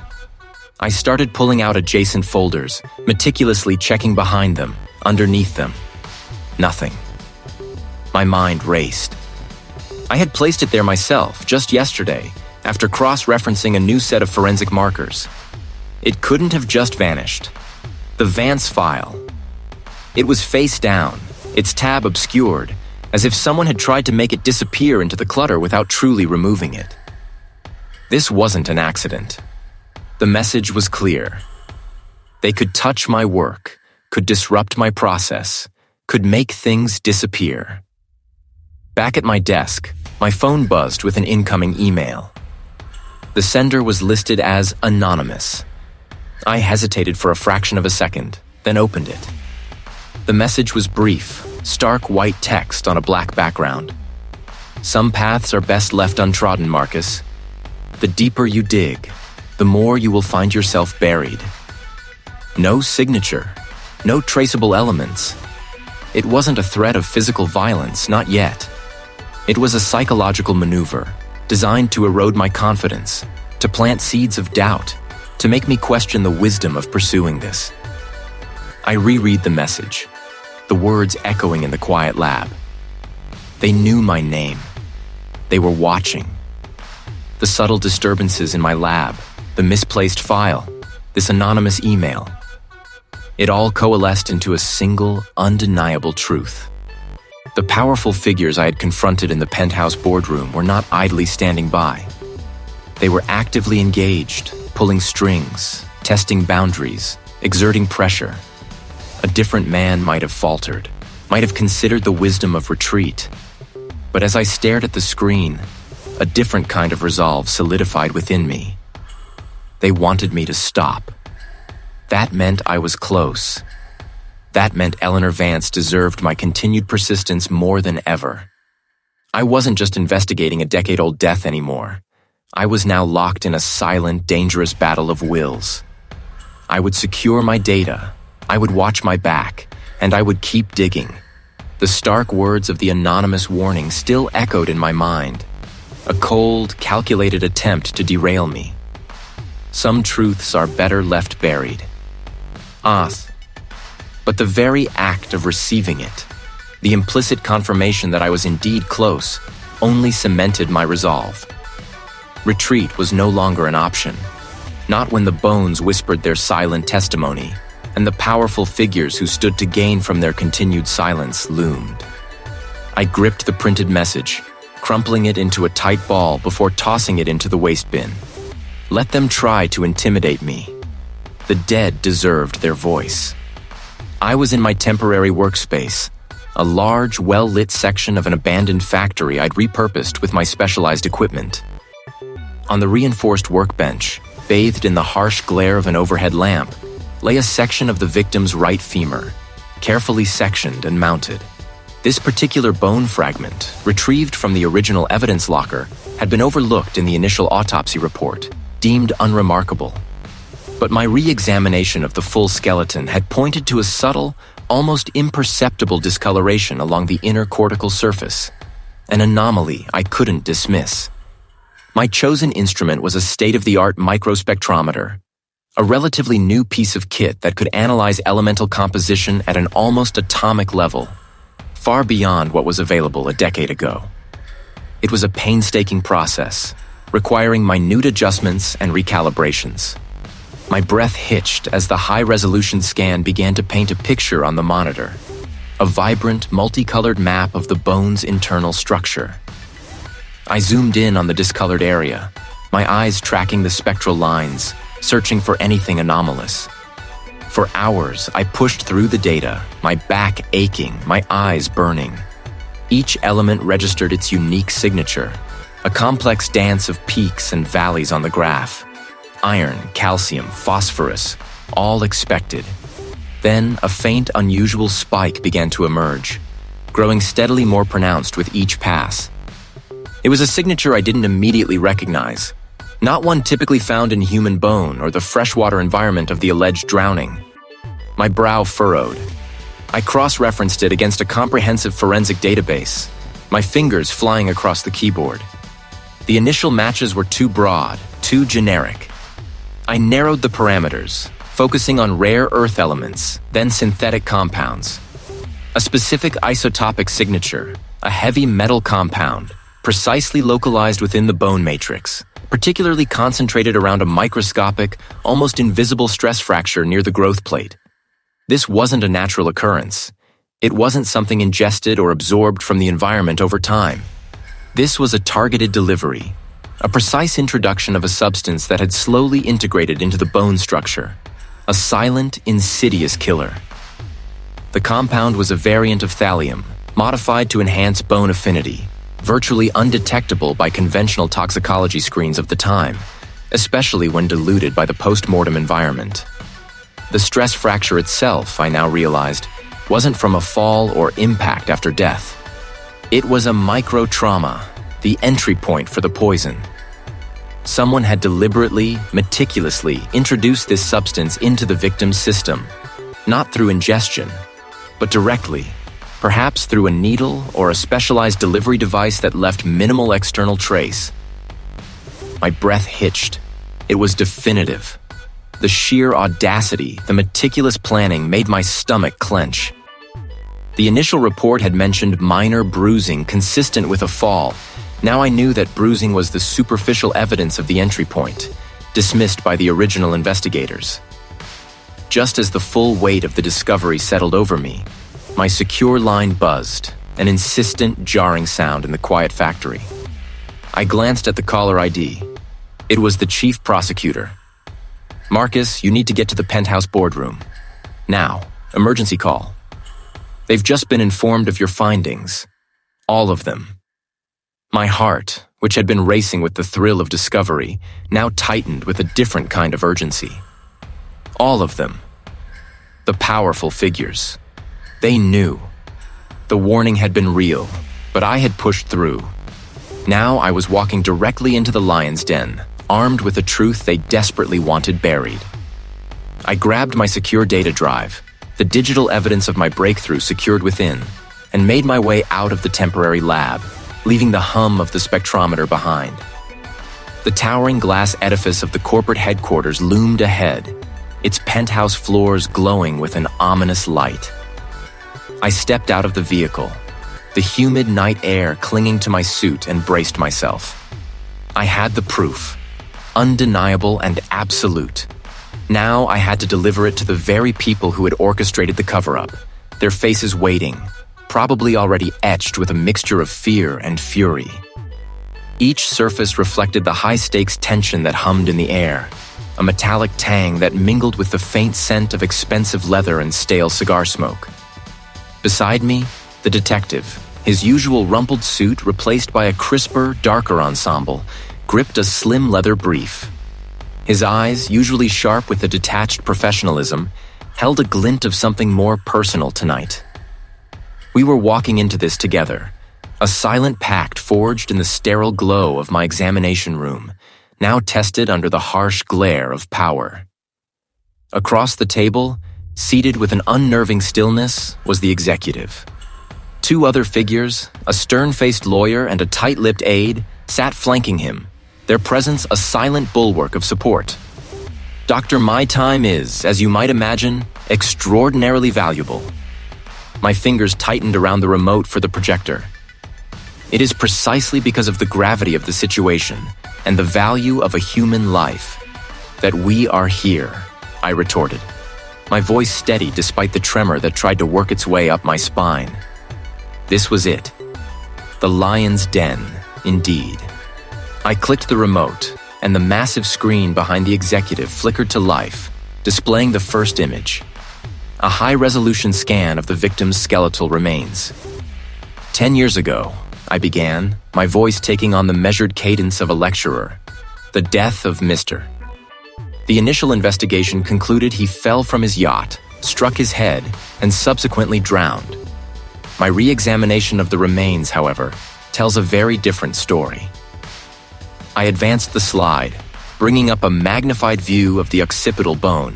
I started pulling out adjacent folders, meticulously checking behind them, underneath them. Nothing. My mind raced. I had placed it there myself, just yesterday, after cross-referencing a new set of forensic markers. It couldn't have just vanished. The Vance file. It was face down, its tab obscured, as if someone had tried to make it disappear into the clutter without truly removing it. This wasn't an accident. The message was clear. They could touch my work, could disrupt my process, could make things disappear. Back at my desk, my phone buzzed with an incoming email. The sender was listed as anonymous. I hesitated for a fraction of a second, then opened it. The message was brief, stark white text on a black background. Some paths are best left untrodden, Marcus. The deeper you dig, the more you will find yourself buried. No signature, no traceable elements. It wasn't a threat of physical violence, not yet. It was a psychological maneuver, designed to erode my confidence, to plant seeds of doubt, to make me question the wisdom of pursuing this. I reread the message, the words echoing in the quiet lab. They knew my name. They were watching. The subtle disturbances in my lab, the misplaced file, this anonymous email. It all coalesced into a single, undeniable truth. The powerful figures I had confronted in the penthouse boardroom were not idly standing by. They were actively engaged, pulling strings, testing boundaries, exerting pressure. A different man might have faltered, might have considered the wisdom of retreat. But as I stared at the screen, a different kind of resolve solidified within me. They wanted me to stop. That meant I was close. That meant Eleanor Vance deserved my continued persistence more than ever. I wasn't just investigating a decade-old death anymore. I was now locked in a silent, dangerous battle of wills. I would secure my data, I would watch my back, and I would keep digging. The stark words of the anonymous warning still echoed in my mind. A cold, calculated attempt to derail me. Some truths are better left buried. But the very act of receiving it, the implicit confirmation that I was indeed close, only cemented my resolve. Retreat was no longer an option, not when the bones whispered their silent testimony, and the powerful figures who stood to gain from their continued silence loomed. I gripped the printed message, crumpling it into a tight ball before tossing it into the waste bin. Let them try to intimidate me. The dead deserved their voice. I was in my temporary workspace, a large, well-lit section of an abandoned factory I'd repurposed with my specialized equipment. On the reinforced workbench, bathed in the harsh glare of an overhead lamp, lay a section of the victim's right femur, carefully sectioned and mounted. This particular bone fragment, retrieved from the original evidence locker, had been overlooked in the initial autopsy report, deemed unremarkable. But my re-examination of the full skeleton had pointed to a subtle, almost imperceptible discoloration along the inner cortical surface, an anomaly I couldn't dismiss. My chosen instrument was a state-of-the-art microspectrometer, a relatively new piece of kit that could analyze elemental composition at an almost atomic level, far beyond what was available a decade ago. It was a painstaking process, requiring minute adjustments and recalibrations. My breath hitched as the high-resolution scan began to paint a picture on the monitor, a vibrant, multicolored map of the bone's internal structure. I zoomed in on the discolored area, my eyes tracking the spectral lines, searching for anything anomalous. For hours, I pushed through the data, my back aching, my eyes burning. Each element registered its unique signature, a complex dance of peaks and valleys on the graph. Iron, calcium, phosphorus, all expected. Then a faint, unusual spike began to emerge, growing steadily more pronounced with each pass. It was a signature I didn't immediately recognize, not one typically found in human bone or the freshwater environment of the alleged drowning. My brow furrowed. I cross-referenced it against a comprehensive forensic database, my fingers flying across the keyboard. The initial matches were too broad, too generic. I narrowed the parameters, focusing on rare earth elements, then synthetic compounds. A specific isotopic signature, a heavy metal compound, precisely localized within the bone matrix, particularly concentrated around a microscopic, almost invisible stress fracture near the growth plate. This wasn't a natural occurrence. It wasn't something ingested or absorbed from the environment over time. This was a targeted delivery, a precise introduction of a substance that had slowly integrated into the bone structure, a silent, insidious killer. The compound was a variant of thallium, modified to enhance bone affinity, virtually undetectable by conventional toxicology screens of the time, especially when diluted by the post-mortem environment. The stress fracture itself, I now realized, wasn't from a fall or impact after death. It was a micro-trauma, the entry point for the poison. Someone had deliberately, meticulously introduced this substance into the victim's system, not through ingestion, but directly, perhaps through a needle or a specialized delivery device that left minimal external trace. My breath hitched. It was definitive. The sheer audacity, the meticulous planning made my stomach clench. The initial report had mentioned minor bruising consistent with a fall. Now I knew that bruising was the superficial evidence of the entry point, dismissed by the original investigators. Just as the full weight of the discovery settled over me, my secure line buzzed, an insistent, jarring sound in the quiet factory. I glanced at the caller ID. It was the chief prosecutor. "Marcus, you need to get to the penthouse boardroom. Now, emergency call. They've just been informed of your findings. All of them." My heart, which had been racing with the thrill of discovery, now tightened with a different kind of urgency. All of them. The powerful figures. They knew. The warning had been real, but I had pushed through. Now I was walking directly into the lion's den, armed with a truth they desperately wanted buried. I grabbed my secure data drive, the digital evidence of my breakthrough secured within, and made my way out of the temporary lab, leaving the hum of the spectrometer behind. The towering glass edifice of the corporate headquarters loomed ahead, its penthouse floors glowing with an ominous light. I stepped out of the vehicle, the humid night air clinging to my suit, and braced myself. I had the proof, undeniable and absolute. Now I had to deliver it to the very people who had orchestrated the cover-up, their faces waiting, probably already etched with a mixture of fear and fury. Each surface reflected the high-stakes tension that hummed in the air, a metallic tang that mingled with the faint scent of expensive leather and stale cigar smoke. Beside me, the detective, his usual rumpled suit replaced by a crisper, darker ensemble, gripped a slim leather brief. His eyes, usually sharp with a detached professionalism, held a glint of something more personal tonight. We were walking into this together, a silent pact forged in the sterile glow of my examination room, now tested under the harsh glare of power. Across the table, seated with an unnerving stillness, was the executive. Two other figures, a stern-faced lawyer and a tight-lipped aide, sat flanking him, their presence a silent bulwark of support. Dr. My time is, as you might imagine, extraordinarily valuable. My fingers tightened around the remote for the projector. It is precisely because of the gravity of the situation and the value of a human life that we are here, I retorted, my voice steady despite the tremor that tried to work its way up my spine. This was it. The lion's den, indeed. I clicked the remote, and the massive screen behind the executive flickered to life, displaying the first image. A high-resolution scan of the victim's skeletal remains. 10 years ago, I began, my voice taking on the measured cadence of a lecturer. The death of Mr. The initial investigation concluded he fell from his yacht, struck his head, and subsequently drowned. My re-examination of the remains, however, tells a very different story. I advanced the slide, bringing up a magnified view of the occipital bone.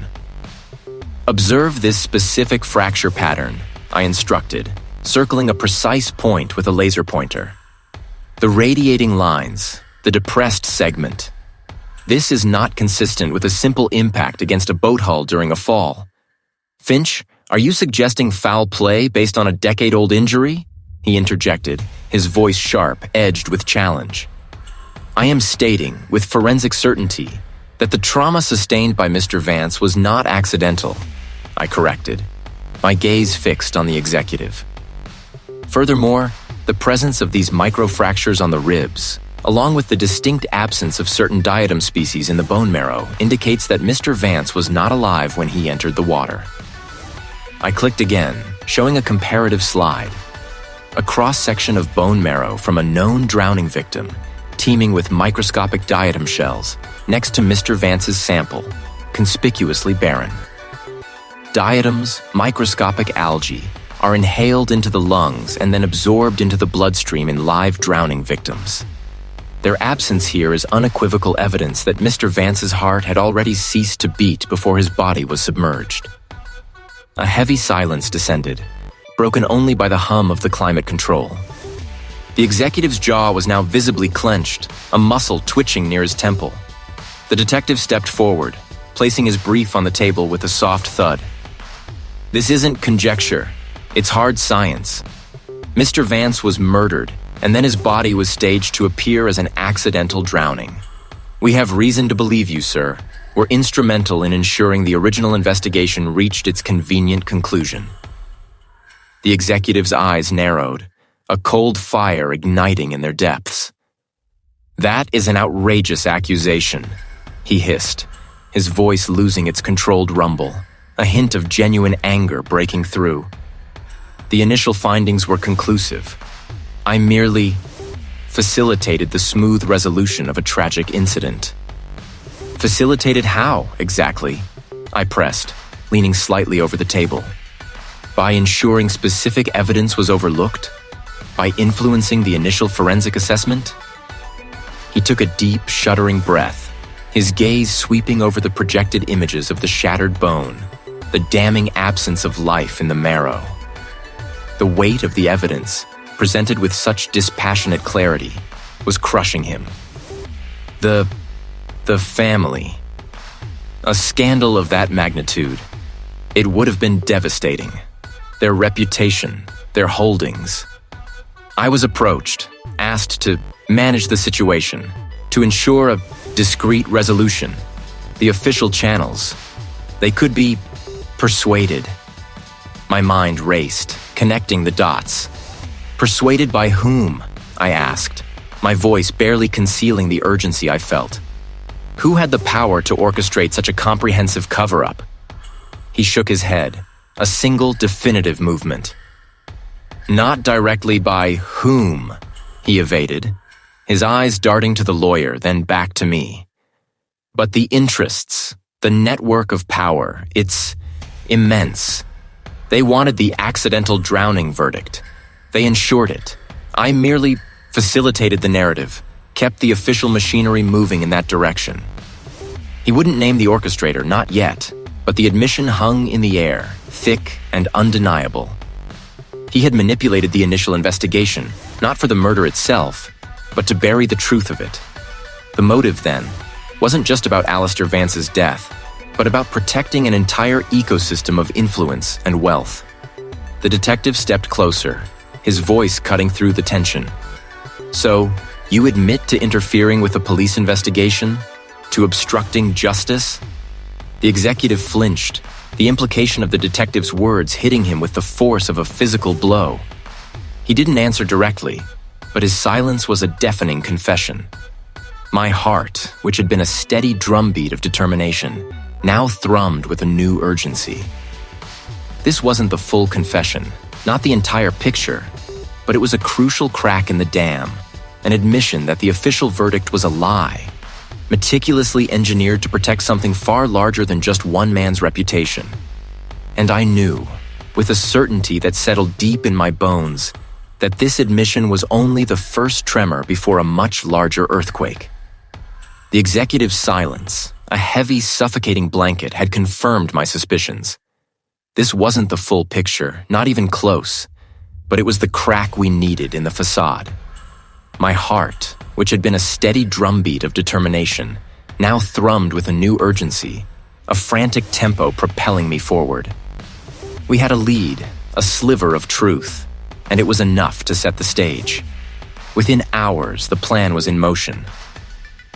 Observe this specific fracture pattern, I instructed, circling a precise point with a laser pointer. The radiating lines, the depressed segment. This is not consistent with a simple impact against a boat hull during a fall. Finch, are you suggesting foul play based on a decade-old injury? He interjected, his voice sharp, edged with challenge. I am stating, with forensic certainty, that the trauma sustained by Mr. Vance was not accidental, I corrected, my gaze fixed on the executive. Furthermore, the presence of these microfractures on the ribs, along with the distinct absence of certain diatom species in the bone marrow, indicates that Mr. Vance was not alive when he entered the water. I clicked again, showing a comparative slide. A cross-section of bone marrow from a known drowning victim, teeming with microscopic diatom shells, next to Mr. Vance's sample, conspicuously barren. Diatoms, microscopic algae, are inhaled into the lungs and then absorbed into the bloodstream in live drowning victims. Their absence here is unequivocal evidence that Mr. Vance's heart had already ceased to beat before his body was submerged. A heavy silence descended, broken only by the hum of the climate control. The executive's jaw was now visibly clenched, a muscle twitching near his temple. The detective stepped forward, placing his brief on the table with a soft thud. This isn't conjecture, it's hard science. Mr. Vance was murdered, and then his body was staged to appear as an accidental drowning. We have reason to believe you, sir. Were instrumental in ensuring the original investigation reached its convenient conclusion. The executive's eyes narrowed, a cold fire igniting in their depths. That is an outrageous accusation, he hissed, his voice losing its controlled rumble, a hint of genuine anger breaking through. The initial findings were conclusive. I merely facilitated the smooth resolution of a tragic incident. Facilitated how, exactly? I pressed, leaning slightly over the table. By ensuring specific evidence was overlooked? By influencing the initial forensic assessment? He took a deep, shuddering breath, his gaze sweeping over the projected images of the shattered bone, the damning absence of life in the marrow. The weight of the evidence, presented with such dispassionate clarity, was crushing him. The family. A scandal of that magnitude. It would have been devastating. Their reputation, their holdings. I was approached, asked to manage the situation, to ensure a discreet resolution. The official channels. They could be persuaded. My mind raced, connecting the dots. Persuaded by whom? I asked, my voice barely concealing the urgency I felt. Who had the power to orchestrate such a comprehensive cover-up? He shook his head, a single definitive movement. Not directly by whom, he evaded, his eyes darting to the lawyer, then back to me. But the interests, the network of power, it's immense. They wanted the accidental drowning verdict. They ensured it. I merely facilitated the narrative, kept the official machinery moving in that direction. He wouldn't name the orchestrator, not yet, but the admission hung in the air, thick and undeniable. He had manipulated the initial investigation, not for the murder itself, but to bury the truth of it. The motive, then, wasn't just about Alistair Vance's death, but about protecting an entire ecosystem of influence and wealth. The detective stepped closer, his voice cutting through the tension. So, you admit to interfering with a police investigation? To obstructing justice? The executive flinched, the implication of the detective's words hitting him with the force of a physical blow. He didn't answer directly, but his silence was a deafening confession. My heart, which had been a steady drumbeat of determination, now thrummed with a new urgency. This wasn't the full confession, not the entire picture, but it was a crucial crack in the dam, an admission that the official verdict was a lie, meticulously engineered to protect something far larger than just one man's reputation. And I knew, with a certainty that settled deep in my bones, that this admission was only the first tremor before a much larger earthquake. The executive's silence, a heavy, suffocating blanket, had confirmed my suspicions. This wasn't the full picture, not even close, but it was the crack we needed in the facade. My heart, which had been a steady drumbeat of determination, now thrummed with a new urgency, a frantic tempo propelling me forward. We had a lead, a sliver of truth, and it was enough to set the stage. Within hours, the plan was in motion.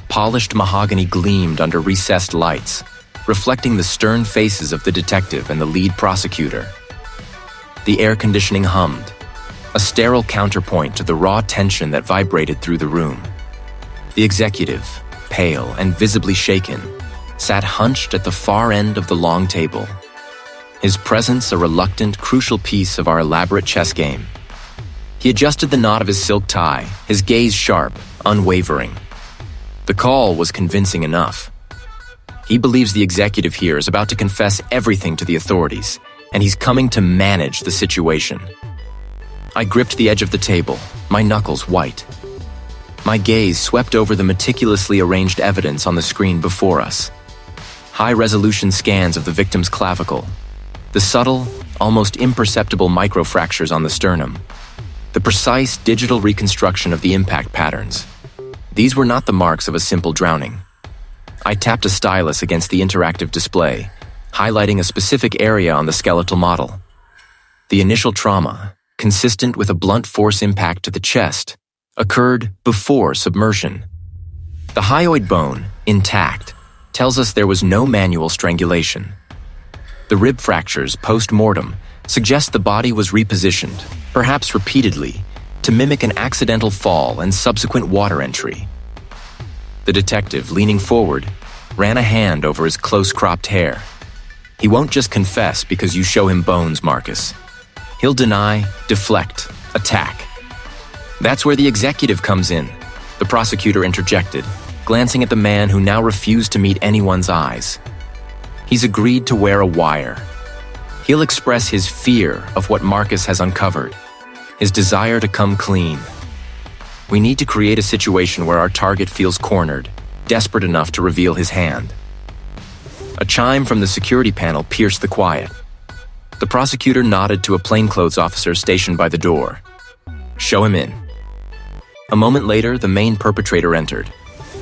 Polished mahogany gleamed under recessed lights, reflecting the stern faces of the detective and the lead prosecutor. The air conditioning hummed, a sterile counterpoint to the raw tension that vibrated through the room. The executive, pale and visibly shaken, sat hunched at the far end of the long table. His presence a reluctant, crucial piece of our elaborate chess game. He adjusted the knot of his silk tie, his gaze sharp, unwavering. The call was convincing enough. He believes the executive here is about to confess everything to the authorities, and he's coming to manage the situation. I gripped the edge of the table, my knuckles white. My gaze swept over the meticulously arranged evidence on the screen before us. High-resolution scans of the victim's clavicle, the subtle, almost imperceptible microfractures on the sternum, the precise digital reconstruction of the impact patterns. These were not the marks of a simple drowning. I tapped a stylus against the interactive display, highlighting a specific area on the skeletal model. The initial trauma, consistent with a blunt force impact to the chest, occurred before submersion. The hyoid bone, intact, tells us there was no manual strangulation. The rib fractures post-mortem suggest the body was repositioned, perhaps repeatedly, to mimic an accidental fall and subsequent water entry. The detective, leaning forward, ran a hand over his close-cropped hair. He won't just confess because you show him bones, Marcus. He'll deny, deflect, attack. That's where the executive comes in, the prosecutor interjected, glancing at the man who now refused to meet anyone's eyes. He's agreed to wear a wire. He'll express his fear of what Marcus has uncovered, his desire to come clean. We need to create a situation where our target feels cornered, desperate enough to reveal his hand. A chime from the security panel pierced the quiet. The prosecutor nodded to a plainclothes officer stationed by the door. "Show him in." A moment later, the main perpetrator entered.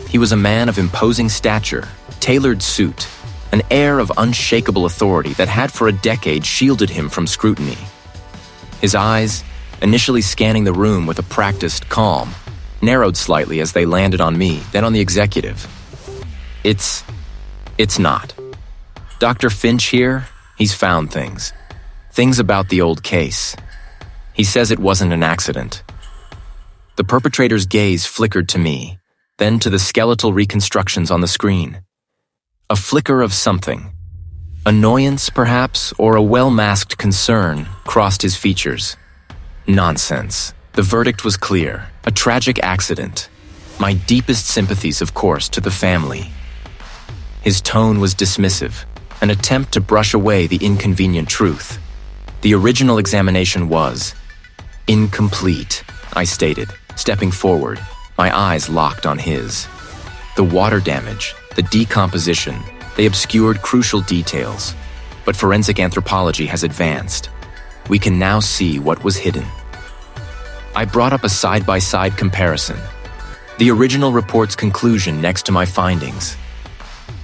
He was a man of imposing stature, tailored suit, an air of unshakable authority that had for a decade shielded him from scrutiny. His eyes, initially scanning the room with a practiced calm, narrowed slightly as they landed on me, then on the executive. It's not. Dr. Finch here, he's found things. Things about the old case. He says it wasn't an accident. The perpetrator's gaze flickered to me, then to the skeletal reconstructions on the screen. A flicker of something. Annoyance, perhaps, or a well-masked concern crossed his features. Nonsense. The verdict was clear. A tragic accident. My deepest sympathies, of course, to the family. His tone was dismissive, an attempt to brush away the inconvenient truth. The original examination was incomplete, I stated, stepping forward, my eyes locked on his. The water damage, the decomposition, they obscured crucial details. But forensic anthropology has advanced. We can now see what was hidden. I brought up a side-by-side comparison. The original report's conclusion next to my findings.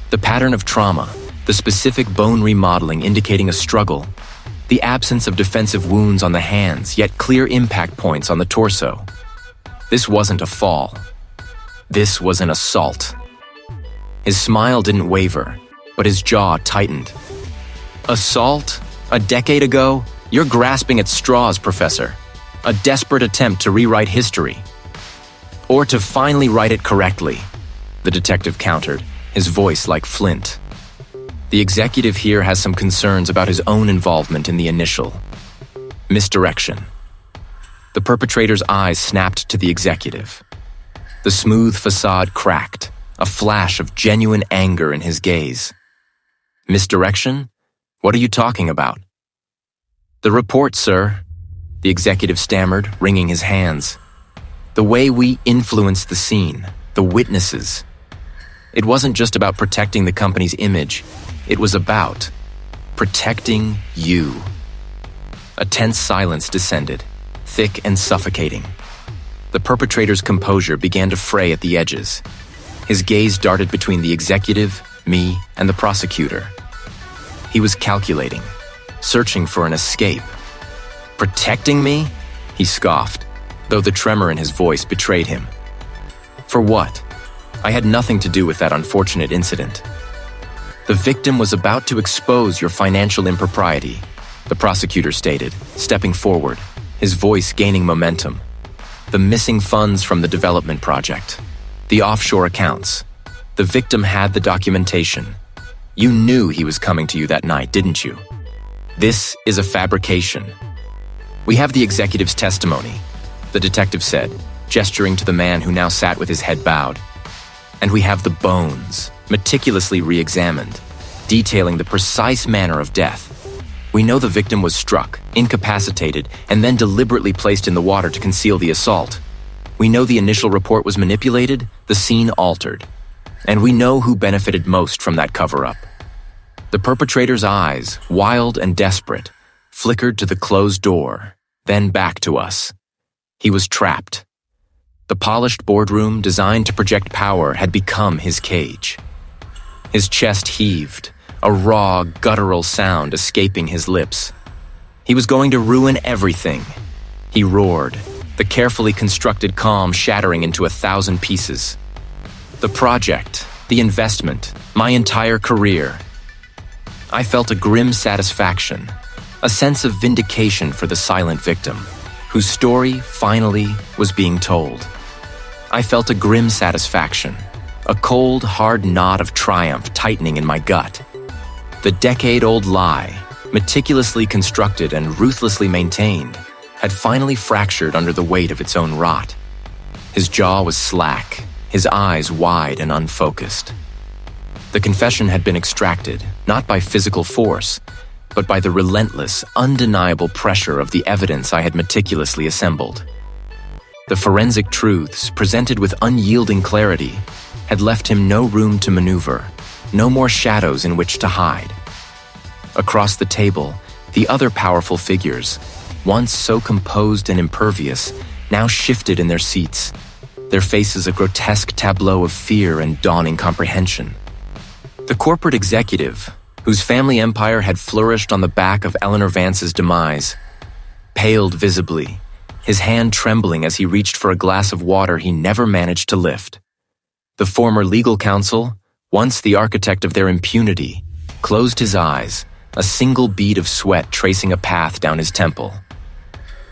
The pattern of trauma, the specific bone remodeling indicating a struggle, the absence of defensive wounds on the hands, yet clear impact points on the torso. This wasn't a fall. This was an assault. His smile didn't waver, but his jaw tightened. Assault? A decade ago? You're grasping at straws, Professor. A desperate attempt to rewrite history. Or to finally write it correctly, the detective countered, his voice like flint. The executive here has some concerns about his own involvement in the initial misdirection. The perpetrator's eyes snapped to the executive. The smooth facade cracked, a flash of genuine anger in his gaze. Misdirection? What are you talking about? The report, sir, the executive stammered, wringing his hands. The way we influenced the scene, the witnesses. It wasn't just about protecting the company's image. It was about protecting you. A tense silence descended, thick and suffocating. The perpetrator's composure began to fray at the edges. His gaze darted between the executive, me, and the prosecutor. He was calculating, searching for an escape. Protecting me? He scoffed, though the tremor in his voice betrayed him. For what? I had nothing to do with that unfortunate incident. The victim was about to expose your financial impropriety, the prosecutor stated, stepping forward, his voice gaining momentum. The missing funds from the development project. The offshore accounts. The victim had the documentation. You knew he was coming to you that night, didn't you? This is a fabrication. We have the executive's testimony, the detective said, gesturing to the man who now sat with his head bowed. And we have the bones, meticulously re-examined, detailing the precise manner of death. We know the victim was struck, incapacitated, and then deliberately placed in the water to conceal the assault. We know the initial report was manipulated, the scene altered. And we know who benefited most from that cover-up. The perpetrator's eyes, wild and desperate, flickered to the closed door, then back to us. He was trapped. The polished boardroom designed to project power had become his cage. His chest heaved, a raw, guttural sound escaping his lips. He was going to ruin everything. He roared, the carefully constructed calm shattering into 1,000 pieces. The project, the investment, my entire career. I felt a grim satisfaction, a sense of vindication for the silent victim, whose story, finally, was being told. I felt a grim satisfaction, a cold, hard knot of triumph tightening in my gut. The decade-old lie, meticulously constructed and ruthlessly maintained, had finally fractured under the weight of its own rot. His jaw was slack, his eyes wide and unfocused. The confession had been extracted, not by physical force, but by the relentless, undeniable pressure of the evidence I had meticulously assembled. The forensic truths, presented with unyielding clarity, had left him no room to maneuver, no more shadows in which to hide. Across the table, the other powerful figures, once so composed and impervious, now shifted in their seats, their faces a grotesque tableau of fear and dawning comprehension. The corporate executive, whose family empire had flourished on the back of Eleanor Vance's demise, paled visibly, his hand trembling as he reached for a glass of water he never managed to lift. The former legal counsel, once the architect of their impunity, closed his eyes, a single bead of sweat tracing a path down his temple.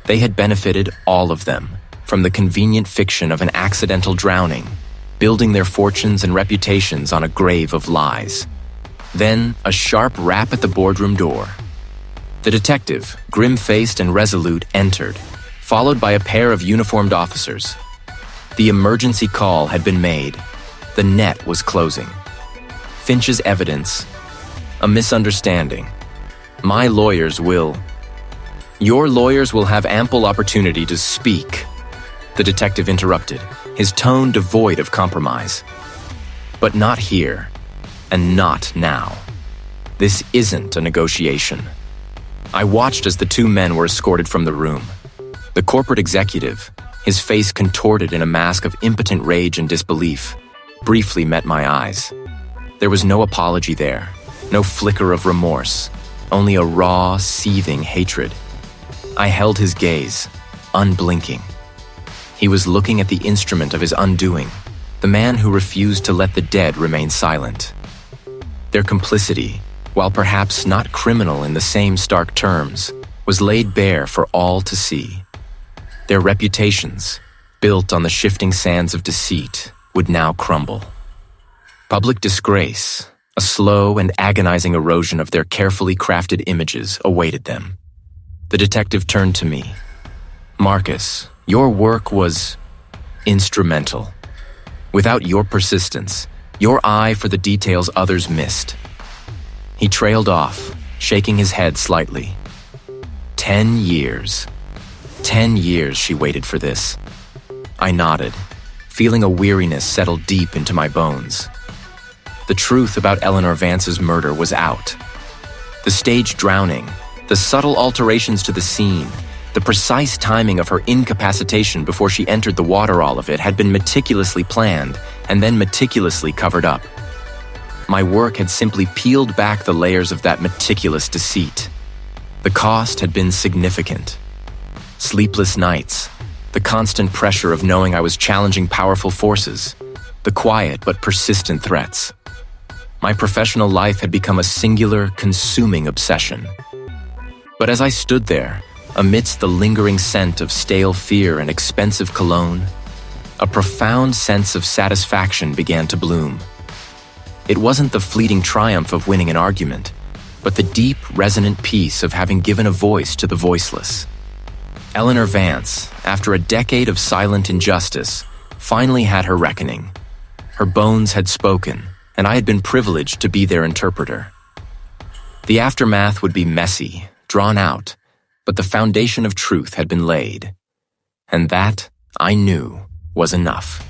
They had benefited, all of them, from the convenient fiction of an accidental drowning, building their fortunes and reputations on a grave of lies. Then, a sharp rap at the boardroom door. The detective, grim-faced and resolute, entered, followed by a pair of uniformed officers. The emergency call had been made. The net was closing. Finch's evidence. A misunderstanding. My lawyers will... Your lawyers will have ample opportunity to speak, the detective interrupted, his tone devoid of compromise. But not here, and not now. This isn't a negotiation. I watched as the two men were escorted from the room. The corporate executive, his face contorted in a mask of impotent rage and disbelief, briefly met my eyes. There was no apology there, no flicker of remorse, only a raw, seething hatred. I held his gaze, unblinking. He was looking at the instrument of his undoing, the man who refused to let the dead remain silent. Their complicity, while perhaps not criminal in the same stark terms, was laid bare for all to see. Their reputations, built on the shifting sands of deceit, would now crumble. Public disgrace, a slow and agonizing erosion of their carefully crafted images, awaited them. The detective turned to me. Marcus, your work was instrumental. Without your persistence, your eye for the details others missed. He trailed off, shaking his head slightly. 10 years. 10 years she waited for this. I nodded, feeling a weariness settle deep into my bones. The truth about Eleanor Vance's murder was out. The staged drowning, the subtle alterations to the scene, the precise timing of her incapacitation before she entered the water, all of it had been meticulously planned and then meticulously covered up. My work had simply peeled back the layers of that meticulous deceit. The cost had been significant. Sleepless nights, the constant pressure of knowing I was challenging powerful forces, the quiet but persistent threats. My professional life had become a singular, consuming obsession. But as I stood there, amidst the lingering scent of stale fear and expensive cologne, a profound sense of satisfaction began to bloom. It wasn't the fleeting triumph of winning an argument, but the deep, resonant peace of having given a voice to the voiceless. Eleanor Vance, after a decade of silent injustice, finally had her reckoning. Her bones had spoken, and I had been privileged to be their interpreter. The aftermath would be messy, drawn out, but the foundation of truth had been laid. And that, I knew, was enough.